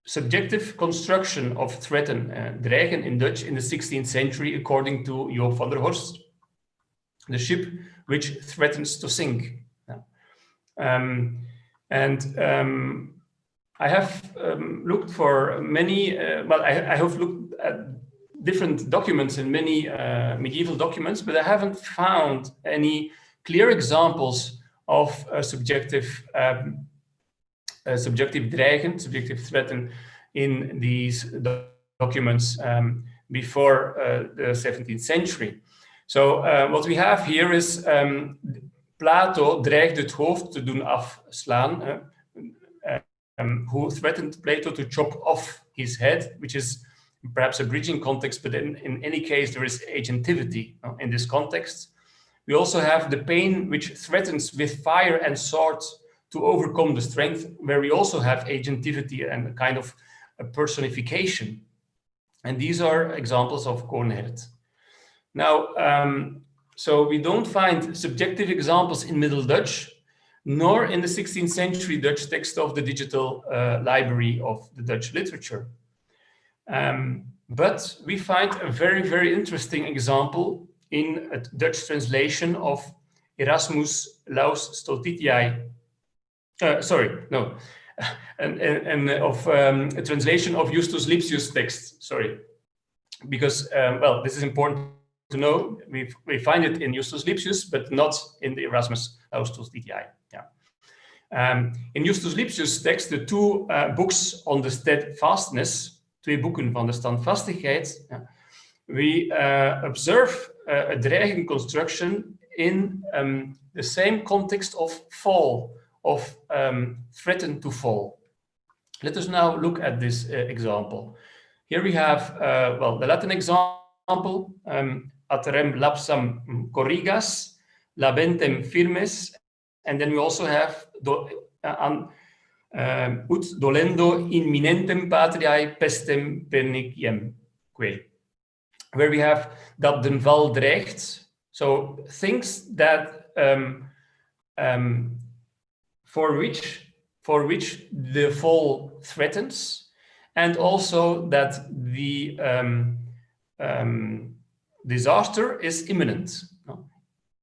subjective construction of threaten, dreigen in Dutch in the 16th century, according to Joop van der Horst, the ship which threatens to sink. I have looked for many, I have looked at different documents in many medieval documents, but I haven't found any clear examples of subjective dreigen, subjective threaten in these documents before the 17th century. So what we have here is Plato dreigt het hoofd te doen afslaan, who threatened Plato to chop off his head, which is perhaps a bridging context, but in any case, there is agentivity in this context. We also have the pain which threatens with fire and sword to overcome the strength, where we also have agentivity and a kind of a personification. And these are examples of Cornhert. Now, so we don't find subjective examples in Middle Dutch, nor in the 16th century Dutch text of the digital library of the Dutch literature. But we find a very, very interesting example in a Dutch translation of Erasmus Laus Stultitiae. And of a translation of Justus Lipsius' text, sorry. Because, well, this is important to know. We find it in Justus Lipsius, but not in the Erasmus Laus Stultitiae. Yeah. In Justus Lipsius' text, the two books on the steadfastness, twee boeken van de standvastigheid, we observe a dreigen construction in the same context of fall, of threaten to fall. Let us now look at this example. Here we have, well, the Latin example, aterem lapsam corrigas, labentem firmes, and then we also have ut dolendo imminentem patriae pestem perniciemque, where we have dat den val dreigt, so things that for which the fall threatens, and also that the disaster is imminent. No?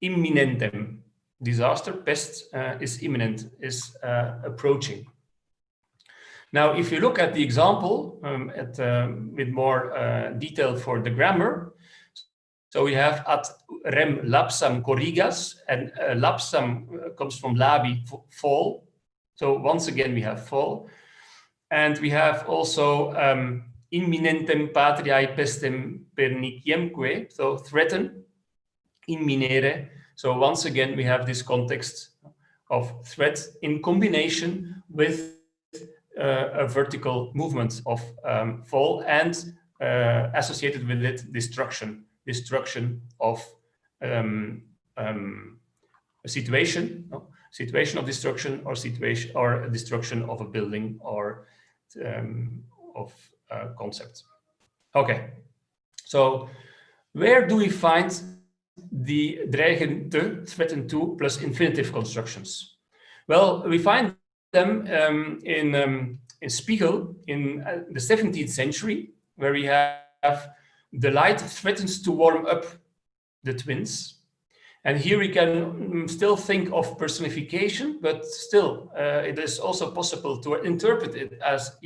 Imminentem, disaster, pest is imminent, is approaching. Now, if you look at the example with more detail for the grammar, so we have at rem lapsam corrigas, and lapsam comes from labi, fall. So once again, we have fall. And we have also imminentem patriae pestem perniciemque, so threaten, imminere. So once again, we have this context of threat in combination with a vertical movement of fall and associated with it destruction of a situation, situation of destruction, or situation or destruction of a building or of a concept. Okay, so where do we find the dreigen te, threaten to, plus infinitive constructions? Well, we find them in Spiegel in the 17th century, where we have the light threatens to warm up the twins. And here we can still think of personification, but still it is also possible to interpret it as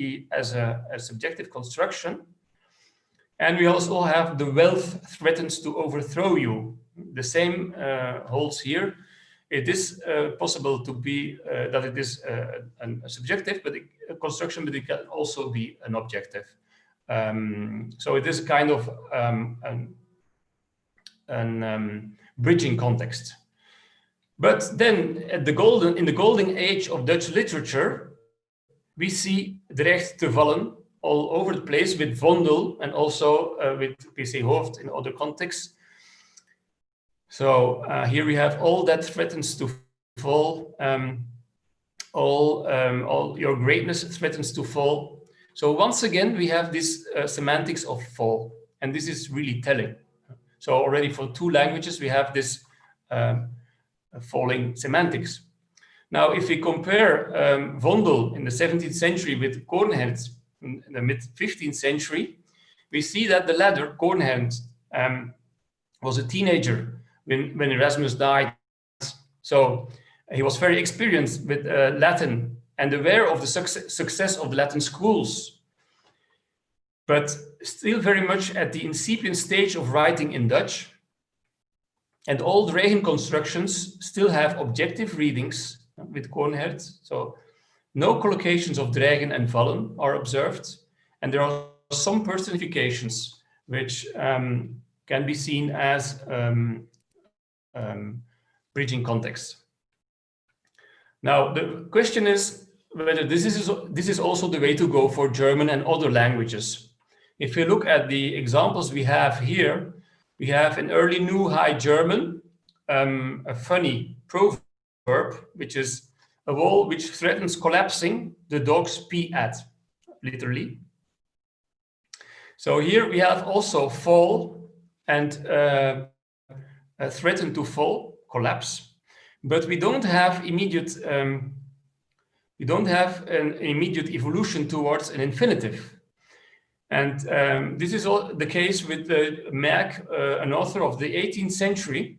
a subjective construction. And we also have the wealth threatens to overthrow you. The same holds here. It is possible to be that it is a subjective a construction, but it can also be an objective. So it is a kind of bridging context. But then in the golden age of Dutch literature, we see dreigt te vallen all over the place with Vondel and also with PC Hoofd in other contexts. So here we have all that threatens to fall, all your greatness threatens to fall. So once again, we have this semantics of fall, and this is really telling. So already for two languages, we have this falling semantics. Now, if we compare Vondel in the 17th century with Cornhert in the mid-15th century, we see that the latter, Cornhert, was a teenager when Erasmus died. So he was very experienced with Latin and aware of the success of the Latin schools, but still very much at the incipient stage of writing in Dutch. And all dreigen constructions still have objective readings with Cornhert. So no collocations of dreigen and vallen are observed. And there are some personifications which can be seen as bridging context. Now, the question is whether this is also the way to go for German and other languages. If you look at the examples we have here, we have in early New High German a funny proverb, which is a wall which threatens collapsing, the dogs pee at, literally. So here we have also fall and threaten to fall, collapse, but we don't have immediate an immediate evolution towards an infinitive. And this is all the case with Merck, an author of the 18th century,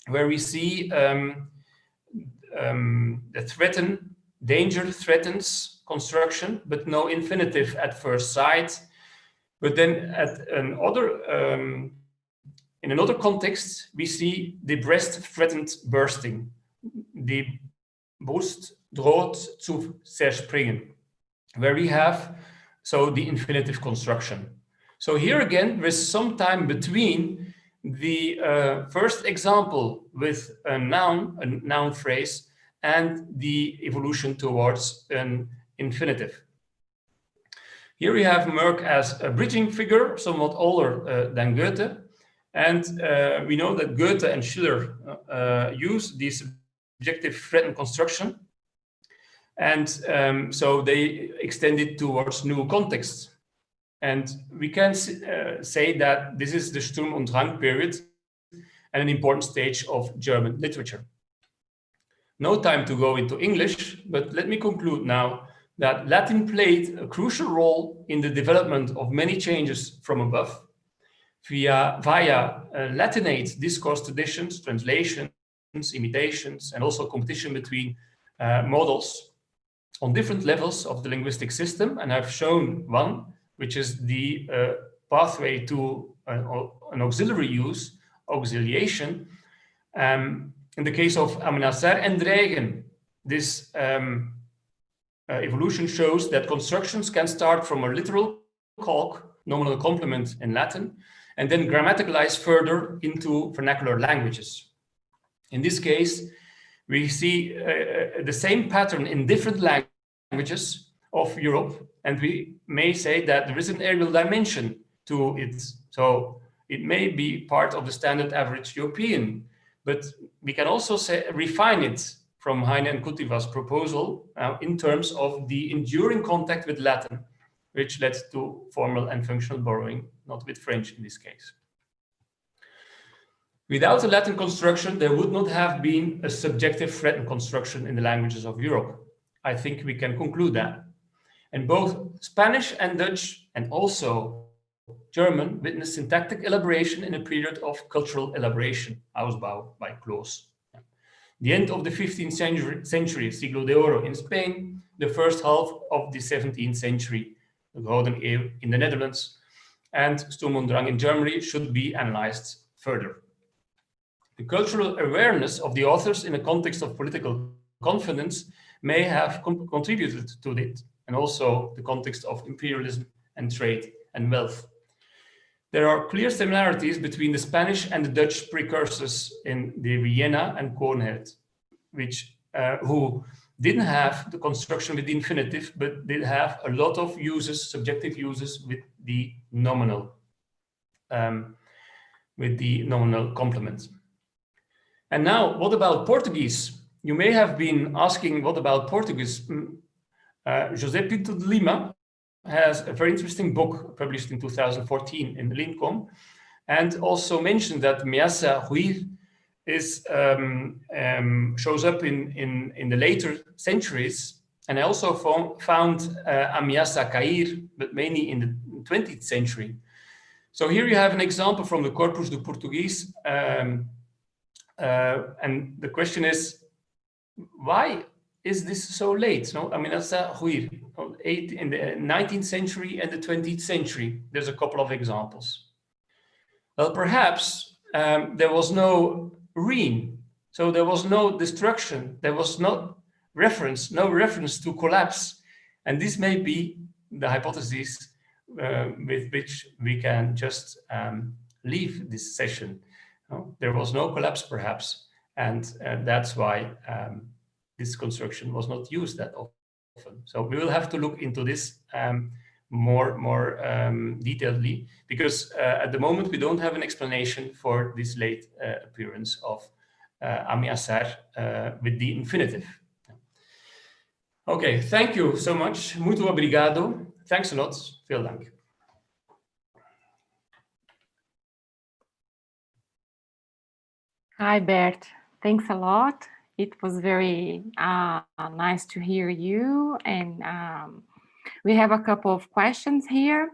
where we see the danger threatens construction, but no infinitive at first sight. But then in another context, we see the breast threatened bursting. Die Brust droht zu zerspringen, where we have the infinitive construction. So here again, there is some time between the first example with a noun phrase, and the evolution towards an infinitive. Here we have Merck as a bridging figure, somewhat older than Goethe. And we know that Goethe and Schiller use this subjective threatened construction. And so they extend it towards new contexts. And we can say that this is the Sturm und Drang period and an important stage of German literature. No time to go into English, but let me conclude now that Latin played a crucial role in the development of many changes from above via Latinate discourse traditions, translations, imitations, and also competition between models on different levels of the linguistic system. And I've shown one, which is the pathway to an auxiliary use, auxiliation. In the case of amenazar and dreigen, this evolution shows that constructions can start from a literal calque, nominal complement in Latin, and then grammaticalize further into vernacular languages. In this case, we see the same pattern in different languages of Europe, and we may say that there is an areal dimension to it. So it may be part of the standard average European, but we can also refine it from Heine and Kutiva's proposal in terms of the enduring contact with Latin, which led to formal and functional borrowing, not with French in this case. Without a Latin construction, there would not have been a subjective threatened construction in the languages of Europe. I think we can conclude that. And both Spanish and Dutch, and also German, witnessed syntactic elaboration in a period of cultural elaboration, Ausbau by Claus. The end of the 15th century, Siglo de Oro in Spain, the first half of the 17th century, the Gouden Eeuw in the Netherlands, and Sturm und Drang in Germany should be analyzed further. The cultural awareness of the authors in a context of political confidence may have contributed to it, and also the context of imperialism and trade and wealth. there are clear similarities between the Spanish and the Dutch precursors in the Vienna and Coornhead, who didn't have the construction with the infinitive, but did have a lot of uses, subjective uses with the nominal complement. And now, what about Portuguese? You may have been asking, what about Portuguese? José Pinto de Lima has a very interesting book published in 2014 in Lincom, and also mentioned that ameaçar shows up in the later centuries, and I also found ameaçar cair, but mainly in the 20th century. So here you have an example from the Corpus do Portuguese, and the question is, why is this so late? No, ameaçar ruir, in the 19th century and the 20th century. There's a couple of examples. Well, perhaps there was no ruin, so there was no destruction, there was no reference to collapse, and this may be the hypothesis with which we can just leave this session. There was no collapse, perhaps, and that's why this construction was not used that often. So we will have to look into this more detailedly, because at the moment we don't have an explanation for this late appearance of ameaçar with the infinitive. Okay, thank you so much. Muito obrigado. Thanks a lot. Veel dank. Hi, Bert. Thanks a lot. It was very nice to hear you. And we have a couple of questions here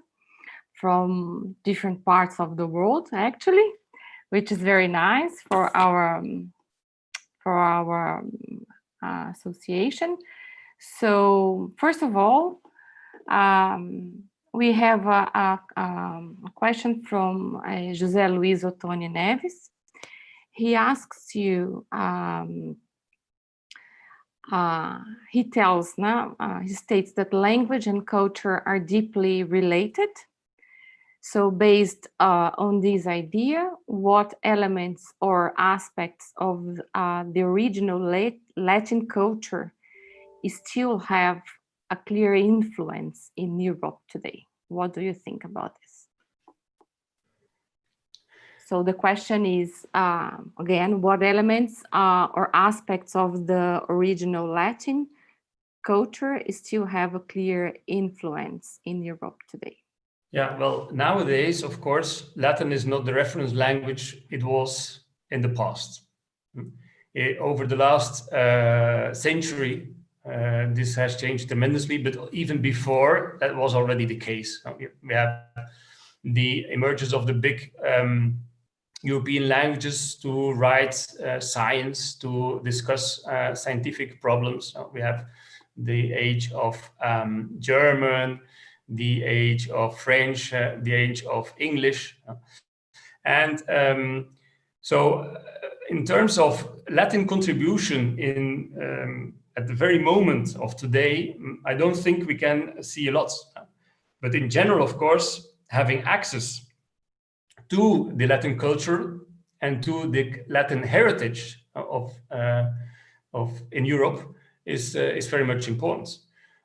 from different parts of the world, actually, which is very nice for our association. So first of all, we have a question from José Luis Otoni Neves. He asks you, he states that language and culture are deeply related. So based on this idea, what elements or aspects of the original Latin culture still have a clear influence in Europe today? What do you think about this? So the question is, again, what elements or aspects of the original Latin culture still have a clear influence in Europe today? Yeah, well, nowadays, of course, Latin is not the reference language it was in the past. Over the last century, this has changed tremendously, but even before, that was already the case. We have the emergence of the big European languages to write science, to discuss scientific problems. We have the age of German, the age of French, the age of English. And so in terms of Latin contribution at the very moment of today, I don't think we can see a lot. But in general, of course, having access to the Latin culture and to the Latin heritage in Europe is very much important.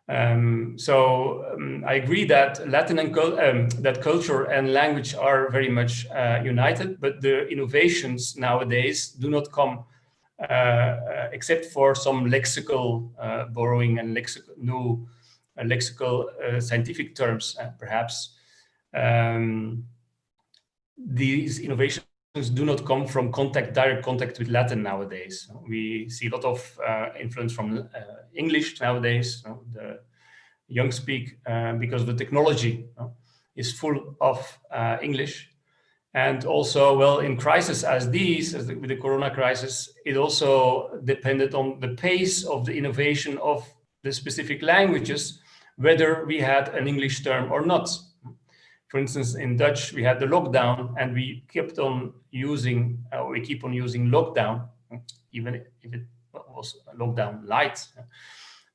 I agree that Latin and that culture and language are very much united, but the innovations nowadays do not come except for some lexical borrowing and new lexical scientific terms, perhaps. These innovations do not come from direct contact with Latin nowadays. We see a lot of influence from English nowadays. The young speak because the technology is full of English. And also, well, in crises as these, with the Corona crisis, it also depended on the pace of the innovation of the specific languages, whether we had an English term or not. For instance, in Dutch, we had the lockdown, and we kept on using, we keep on using lockdown, even if it was lockdown light.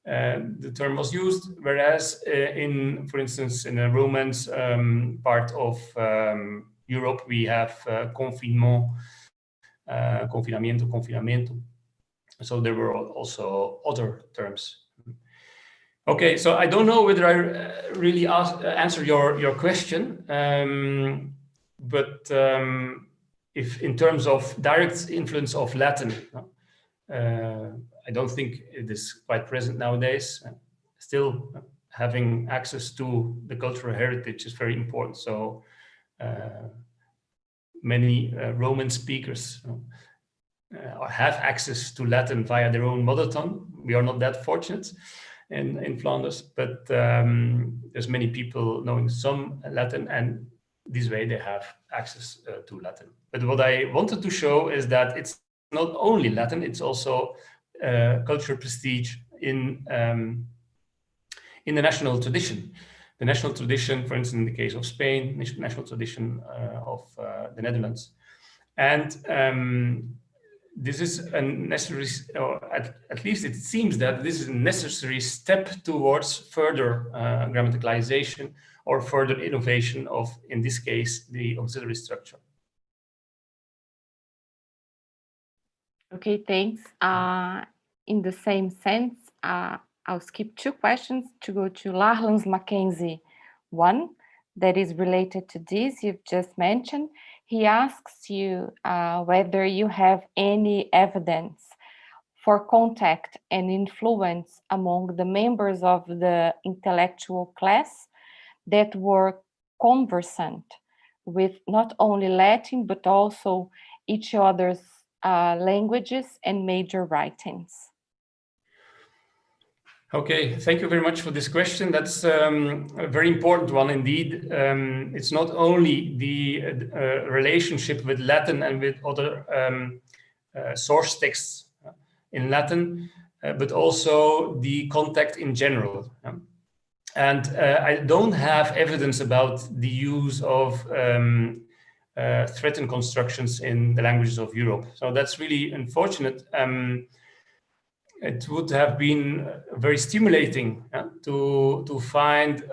the term was used, whereas for instance, in the Romance part of Europe, we have confinement, confinamiento, confinamiento. So there were also other terms. Okay, so I don't know whether I really answer your question, but if in terms of direct influence of Latin, I don't think it is quite present nowadays. Still, having access to the cultural heritage is very important. So many Roman speakers have access to Latin via their own mother tongue. We are not that fortunate in Flanders, but there's many people knowing some Latin, and this way they have access to Latin. But what I wanted to show is that it's not only Latin, it's also cultural prestige in the national tradition. The national tradition, for instance, in the case of Spain, national tradition of the Netherlands. And this is a necessary, or at least it seems that this is a necessary step towards further grammaticalization or further innovation of, in this case, the auxiliary structure. Okay, thanks. In the same sense, I'll skip 2 questions to go to Larlans Mackenzie. One that is related to this you've just mentioned. He asks you whether you have any evidence for contact and influence among the members of the intellectual class that were conversant with not only Latin, but also each other's languages and major writings. Okay, thank you very much for this question. That's a very important one indeed. It's not only the relationship with Latin and with other source texts in Latin, but also the contact in general. And I don't have evidence about the use of threatened constructions in the languages of Europe. So that's really unfortunate. It would have been very stimulating to find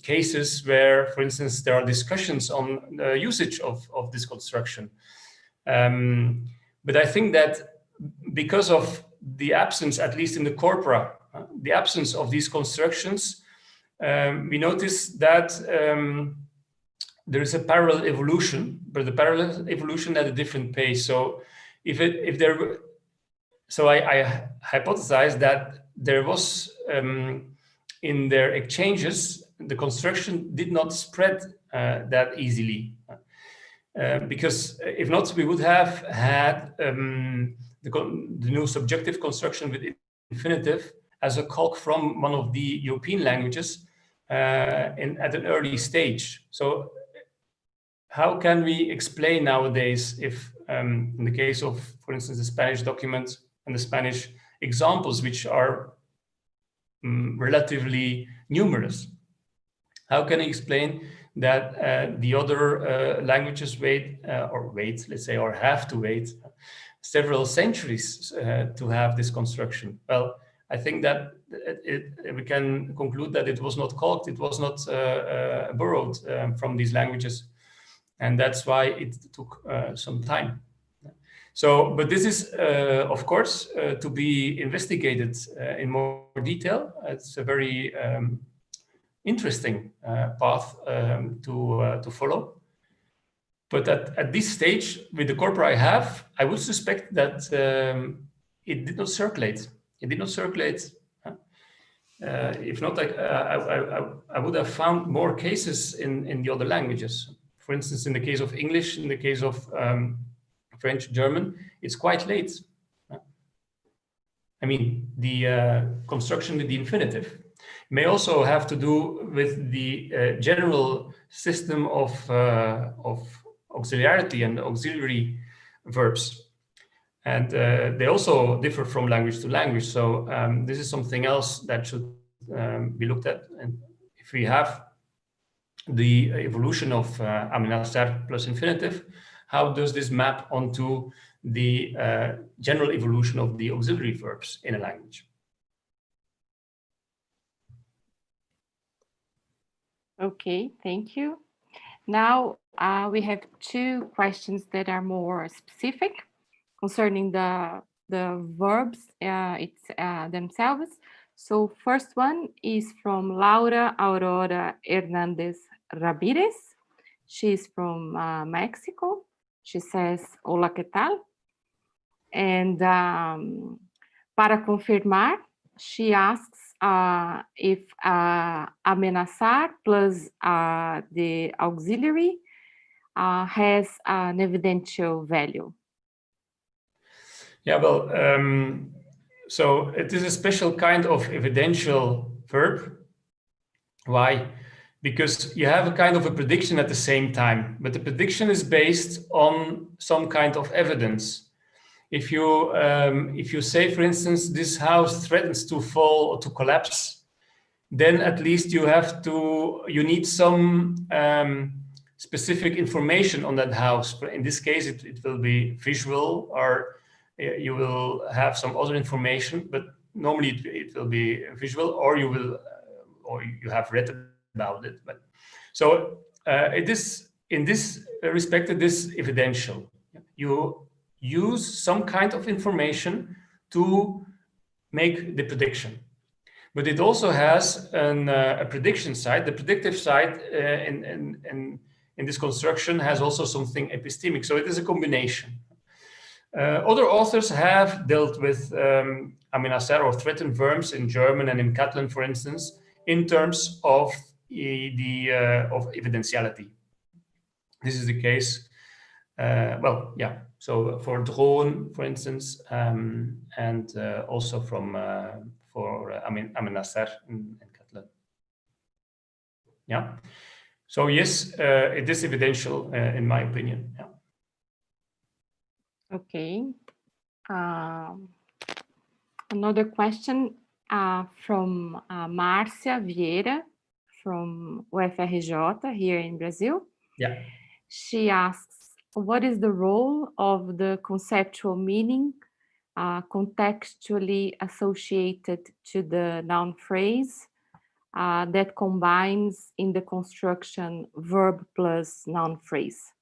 cases where, for instance, there are discussions on the usage of this construction. But I think that because of the absence, at least in the corpora, the absence of these constructions, we notice that there is a parallel evolution, but the parallel evolution at a different pace. So So I hypothesize that there was, in their exchanges, the construction did not spread that easily. Because if not, we would have had the new subjective construction with infinitive as a calque from one of the European languages at an early stage. So how can we explain nowadays if, in the case of, for instance, the Spanish document, and the Spanish examples, which are relatively numerous, how can I explain that the other languages have to wait several centuries to have this construction? Well, I think that we can conclude that it was not calqued, it was not borrowed from these languages, and that's why it took some time. So, but this is, of course, to be investigated in more detail. It's a very interesting path to follow. But at this stage, with the corpora I have, I would suspect that it did not circulate. It did not circulate. If not, I would have found more cases in the other languages. For instance, in the case of English, in the case of French, German, it's quite late. I mean, the construction with the infinitive may also have to do with the general system of auxiliarity and auxiliary verbs. And they also differ from language to language. So this is something else that should be looked at. And if we have the evolution of ameaçar plus infinitive, how does this map onto the general evolution of the auxiliary verbs in a language? Okay, thank you. Now we have two questions that are more specific concerning the verbs themselves. So first one is from Laura Aurora Hernandez Ramirez. She's from Mexico. She says, hola, ¿qué tal? And para confirmar, she asks if amenazar plus the auxiliary has an evidential value. Yeah, well, so it is a special kind of evidential verb. Why? Because you have a kind of a prediction at the same time, but the prediction is based on some kind of evidence. If you say, for instance, this house threatens to fall or to collapse, then at least you need some specific information on that house. In this case, it will be visual, or you will have some other information, but normally it will be visual, or you have read about it. But so it is, in this respect, it is evidential. You use some kind of information to make the prediction. But it also has a prediction side. The predictive side in this construction has also something epistemic. So it is a combination. Other authors have dealt with ameaçar or threatened verbs in German and in Catalan, for instance, in terms of of evidentiality. This is the case. Well, yeah. So for drohen, for instance, and also for amenazar in Catalan. Yeah. So yes, it is evidential in my opinion. Yeah. Okay. Another question from Márcia Vieira from UFRJ here in Brazil. Yeah. She asks, what is the role of the conceptual meaning contextually associated to the noun phrase that combines in the construction verb plus noun phrase?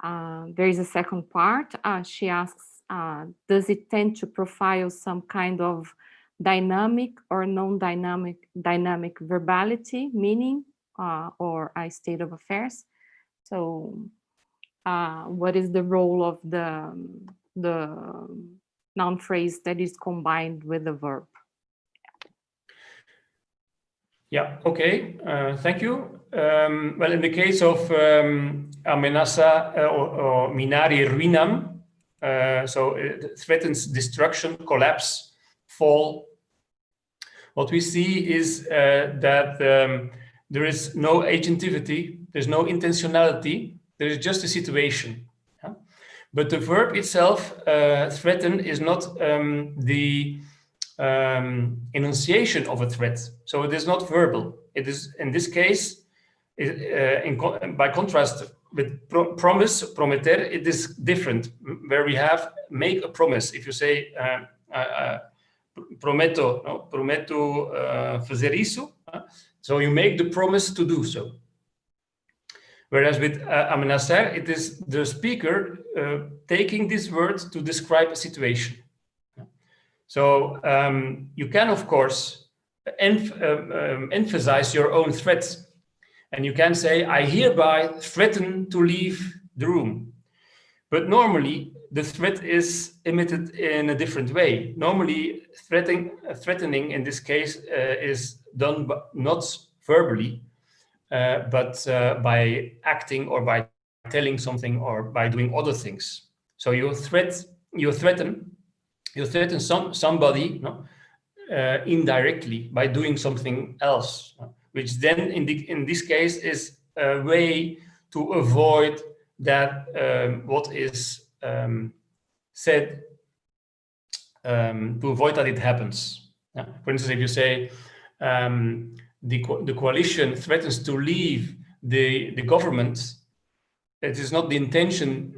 There is a second part. She asks, does it tend to profile some kind of dynamic or non-dynamic verbality, meaning, or a state of affairs? So what is the role of the noun phrase that is combined with the verb? Yeah, okay, thank you. Well, in the case of amenaza or minari ruinam, so it threatens destruction, collapse, fall. What we see is that there is no agentivity, there's no intentionality, there is just a situation. Yeah? But the verb itself, threaten, is not the enunciation of a threat. So it is not verbal. It is, in this case, by contrast with promise, prometer, it is different, where we have make a promise. If you say, prometo, no? Prometo fazer isso, so you make the promise to do so. Whereas with amenazar, it is the speaker taking this word to describe a situation. So you can, of course, emphasize your own threats. And you can say, I hereby threaten to leave the room. But normally, the threat is emitted in a different way. Normally, threatening in this case is done not verbally, but by acting or by telling something or by doing other things. So you threaten somebody, no? Indirectly by doing something else, which then in this case is a way to avoid that what is said, to avoid that it happens. Yeah. For instance, if you say the coalition threatens to leave the government, it is not the intention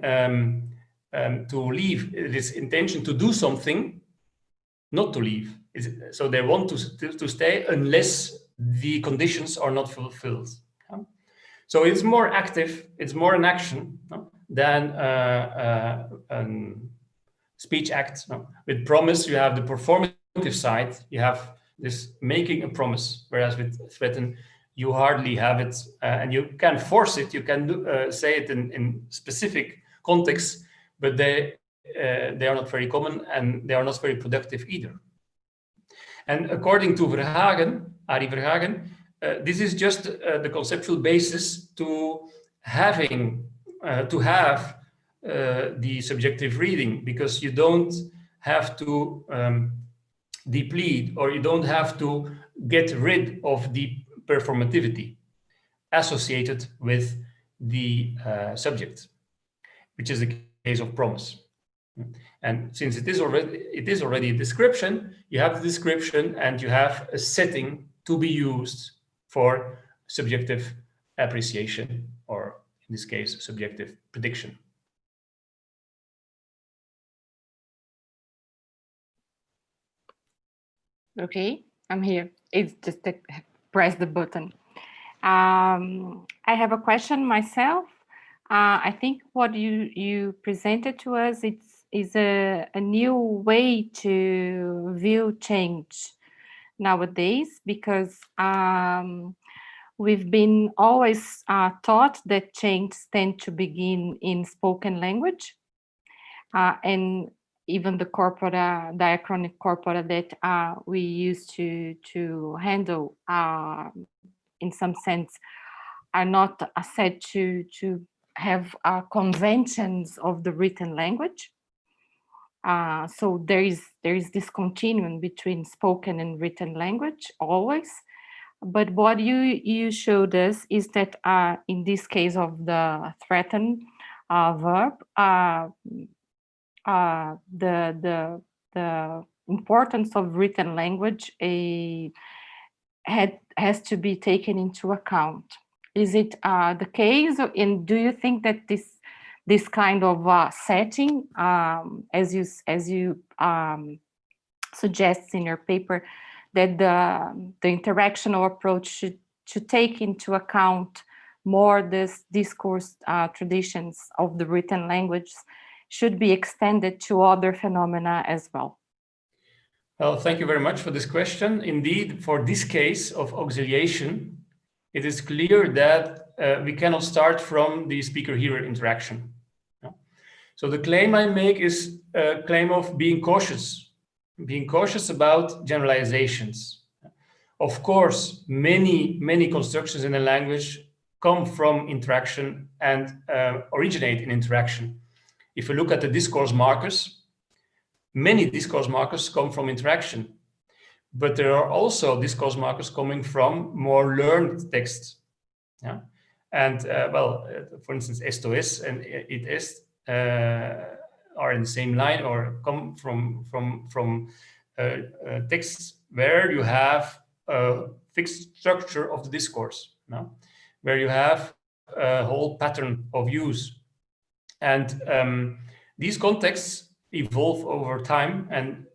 to leave, it is intention to do something, not to leave. So they want to stay unless the conditions are not fulfilled. So it's more active, it's more an action than a speech act. With promise, you have the performative side, you have this making a promise, whereas with threaten, you hardly have it, and you can force it, you can say it in specific contexts, but they are not very common and they are not very productive either. And according to Verhagen, Arie Verhagen, this is just the conceptual basis to have the subjective reading, because you don't have to deplete, or you don't have to get rid of the performativity associated with the subject, which is the case of promise. And since it is already a description, you have the description and you have a setting to be used for subjective appreciation, or in this case, subjective prediction. Okay, I'm here. It's just to press the button. I have a question myself. I think what you presented to us is a new way to view change nowadays, because we've been always taught that change tend to begin in spoken language, and even the corpora, diachronic corpora that we use to handle, in some sense, are not said to have conventions of the written language. So there is this continuum between spoken and written language always. But what you showed us is that in this case of the threaten verb, the importance of written language has to be taken into account. Is it the case, and do you think that this kind of setting, as you suggest in your paper, that the interactional approach should take into account more this discourse traditions of the written language, should be extended to other phenomena as well? Well, thank you very much for this question. Indeed, for this case of auxiliation, it is clear that we cannot start from the speaker-hearer interaction. So the claim I make is a claim of being cautious about generalizations. Of course, many constructions in a language come from interaction and originate in interaction. If you look at the discourse markers, many discourse markers come from interaction, but there are also discourse markers coming from more learned texts. Yeah? And for instance, esto es and it est are in the same line, or come from texts where you have a fixed structure of the discourse, where you have a whole pattern of use. And these contexts evolve over time, and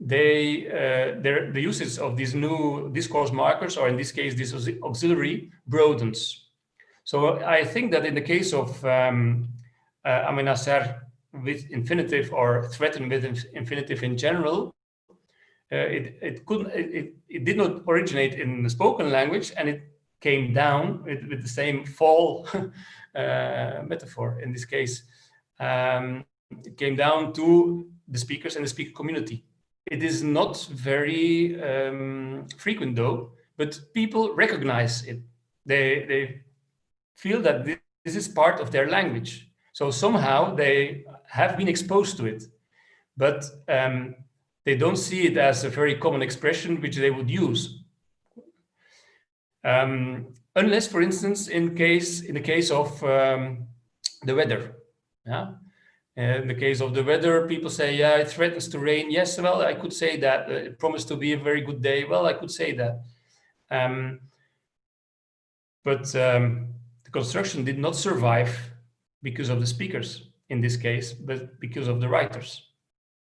the uses of these new discourse markers, or in this case, this auxiliary, broadens. So I think that in the case of amenazar with infinitive, or threaten with infinitive in general, it did not originate in the spoken language, and it came down with the same fall metaphor in this case. It came down to the speakers and the speaker community. It is not very frequent though, but people recognize it. They feel that this is part of their language. So somehow they have been exposed to it, but they don't see it as a very common expression which they would use. Unless, for instance, in the case of the weather. Yeah? In the case of the weather, people say, yeah, it threatens to rain. Yes, well, I could say that. It promised to be a very good day. Well, I could say that. But the construction did not survive because of the speakers in this case, but because of the writers.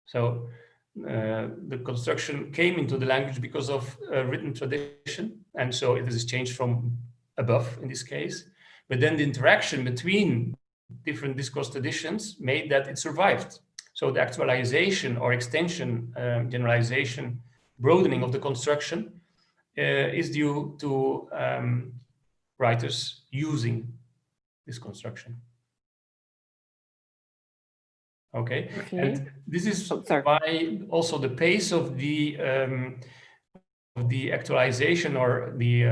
So the construction came into the language because of written tradition, and so it is changed from above in this case. But then the interaction between different discourse traditions made that it survived. So the actualization or extension, generalization, broadening of the construction is due to writers using this construction. Okay, and this is why also the pace of the actualization or the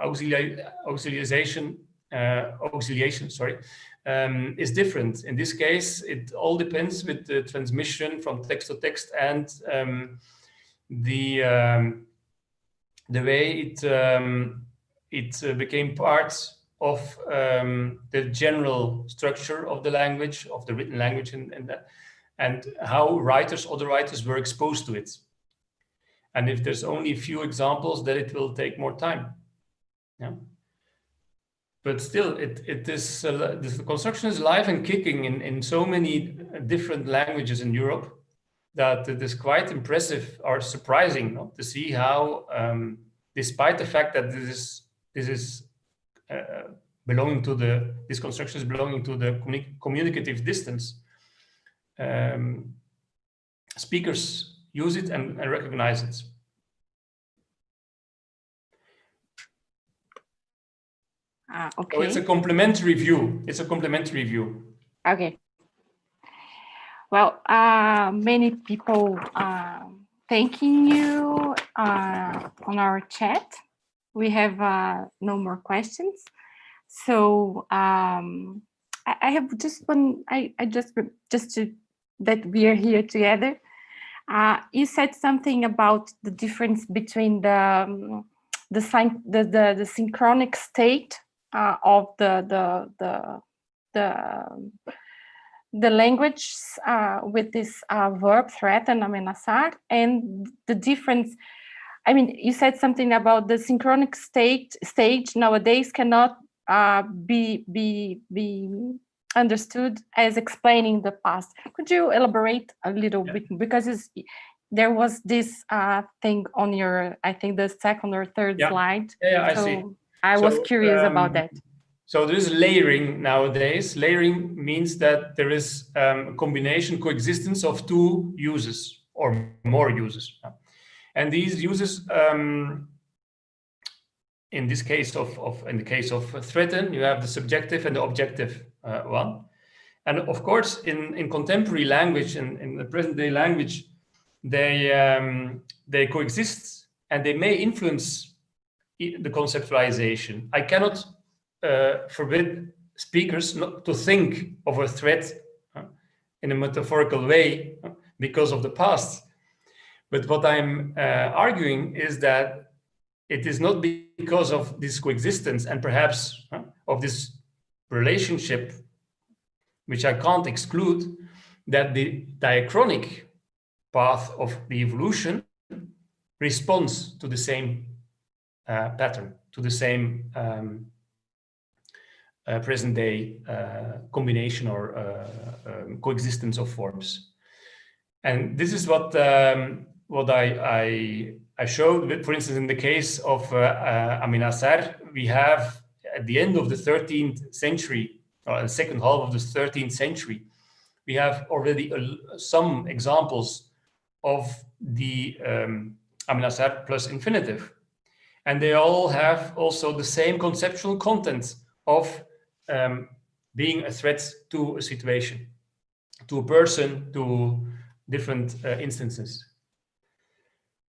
auxiliation, is different. In this case, it all depends with the transmission from text to text and the way it became part of the general structure of the language, of the written language, and how other writers were exposed to it. And if there's only a few examples, then it will take more time. Yeah. But still, the construction is live and kicking in so many different languages in Europe that it is quite impressive or surprising, no? To see how, despite the fact that this construction is belonging to the communicative distance, speakers use it and recognize it. Okay. So it's a complementary view. Okay. Well, many people thanking you on our chat. We have no more questions. So I have just one. That we are here together. You said something about the difference between the synchronic state of the language with this verb threaten, ameaçar, and the difference. I mean, you said something about the synchronic stage nowadays cannot be understood as explaining the past. Could you elaborate a little bit? Because there was this thing on your, I think, the second or third slide. I see. I was curious about that. So there is layering nowadays. Layering means that there is a coexistence of two uses or more uses. And these uses, in this case in the case of threaten, you have the subjective and the objective one. And of course, in contemporary language, in the present day language, they coexist and they may influence the conceptualization. I cannot forbid speakers not to think of a threat in a metaphorical way because of the past. But what I'm arguing is that it is not because of this coexistence and perhaps of this relationship, which I can't exclude, that the diachronic path of the evolution responds to the same pattern, to the same present day combination or coexistence of forms. And this is what I showed. For instance, in the case of ameaçar, we have at the end of the 13th century, or the second half of the 13th century, we have already some examples of the ameaçar plus infinitive. And they all have also the same conceptual content of being a threat to a situation, to a person, to different instances.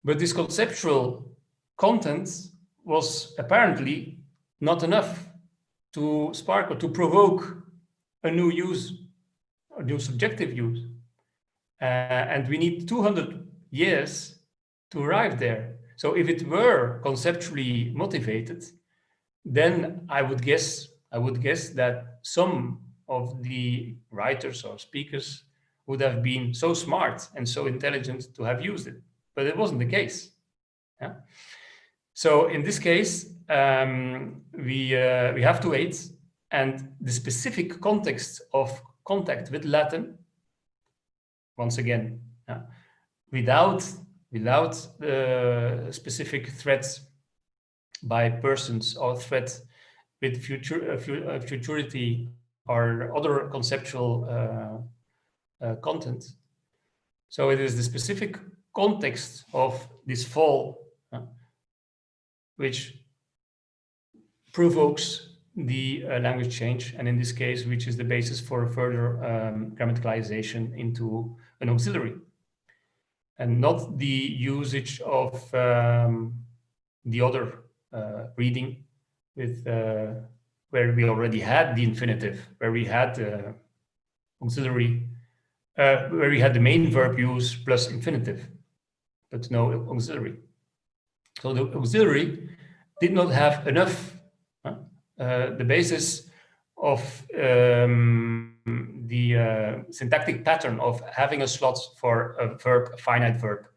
But this conceptual content was apparently not enough to spark or to provoke a new use, a new subjective use. And we need 200 years to arrive there. So if it were conceptually motivated, then I would guess that some of the writers or speakers would have been so smart and so intelligent to have used it, but it wasn't the case. Yeah? So in this case, we have to wait, and the specific context of contact with Latin, once again, without specific threats by persons or threat with futurity or other conceptual content. So it is the specific context of this fall which provokes the language change, and in this case, which is the basis for further grammaticalization into an auxiliary, and not the usage of the other reading with where we already had the infinitive, where we had auxiliary, where we had the main verb use plus infinitive, but no auxiliary. So the auxiliary did not have enough the basis of the syntactic pattern of having a slot for a verb, a finite verb,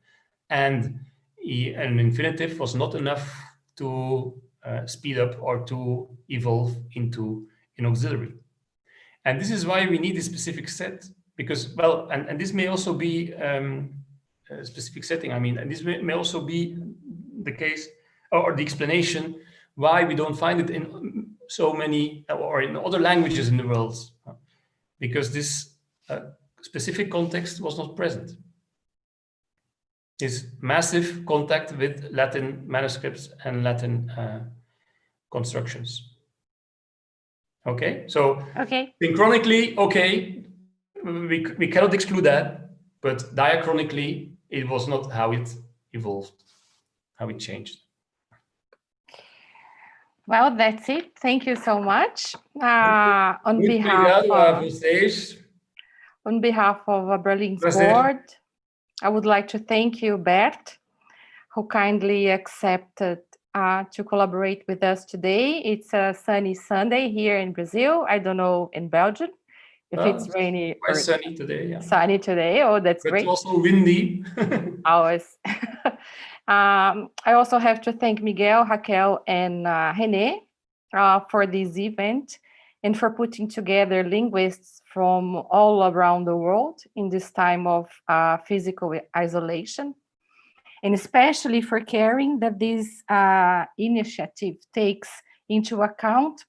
and an infinitive was not enough to speed up or to evolve into an auxiliary. And this is why we need a specific set, because, well, and this may also be a specific setting, I mean, and this may also be the case or the explanation why we don't find it in so many or in other languages in the world, because this specific context was not present. This massive contact with Latin manuscripts and Latin constructions. Okay, so synchronically, okay, we cannot exclude that, but diachronically, it was not how it evolved, how it changed. Well, that's it. Thank you so much. On behalf of Abralin's board, I would like to thank you, Bert, who kindly accepted to collaborate with us today. It's a sunny Sunday here in Brazil. I don't know in Belgium if it's rainy or sunny today. Yeah. Sunny today. Oh, that's great. But also windy. Always. I also have to thank Miguel, Raquel, and René for this event and for putting together linguists from all around the world in this time of physical isolation, and especially for caring that this initiative takes into account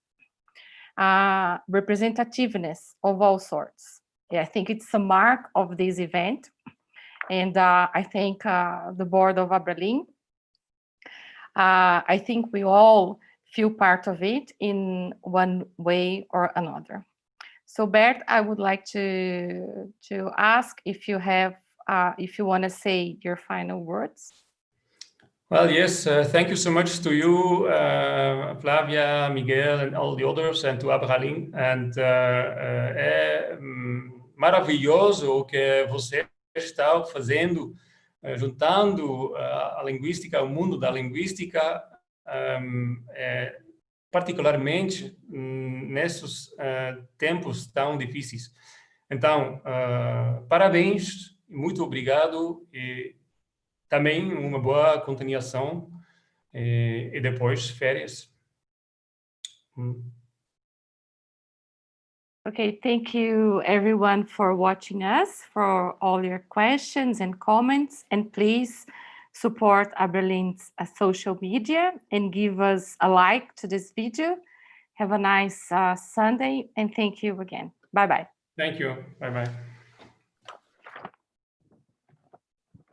representativeness of all sorts. Yeah, I think it's a mark of this event. And I thank the board of Abralin. I think we all feel part of it in one way or another. So Bert, I would like to ask if you have, if you want to say your final words. Well, yes, thank you so much to you, Flavia, Miguel, and all the others, and to Abralin. And é maravilhoso o que você está fazendo, juntando a linguística, o mundo da linguística, particularmente nesses tempos tão difíceis. Então, parabéns, muito obrigado, e também uma boa continuação, e depois férias. Okay, thank you everyone for watching us, for all your questions and comments, and please support Abralin's social media and give us a like to this video. Have a nice Sunday, and thank you again. Bye-bye. Thank you. Bye-bye.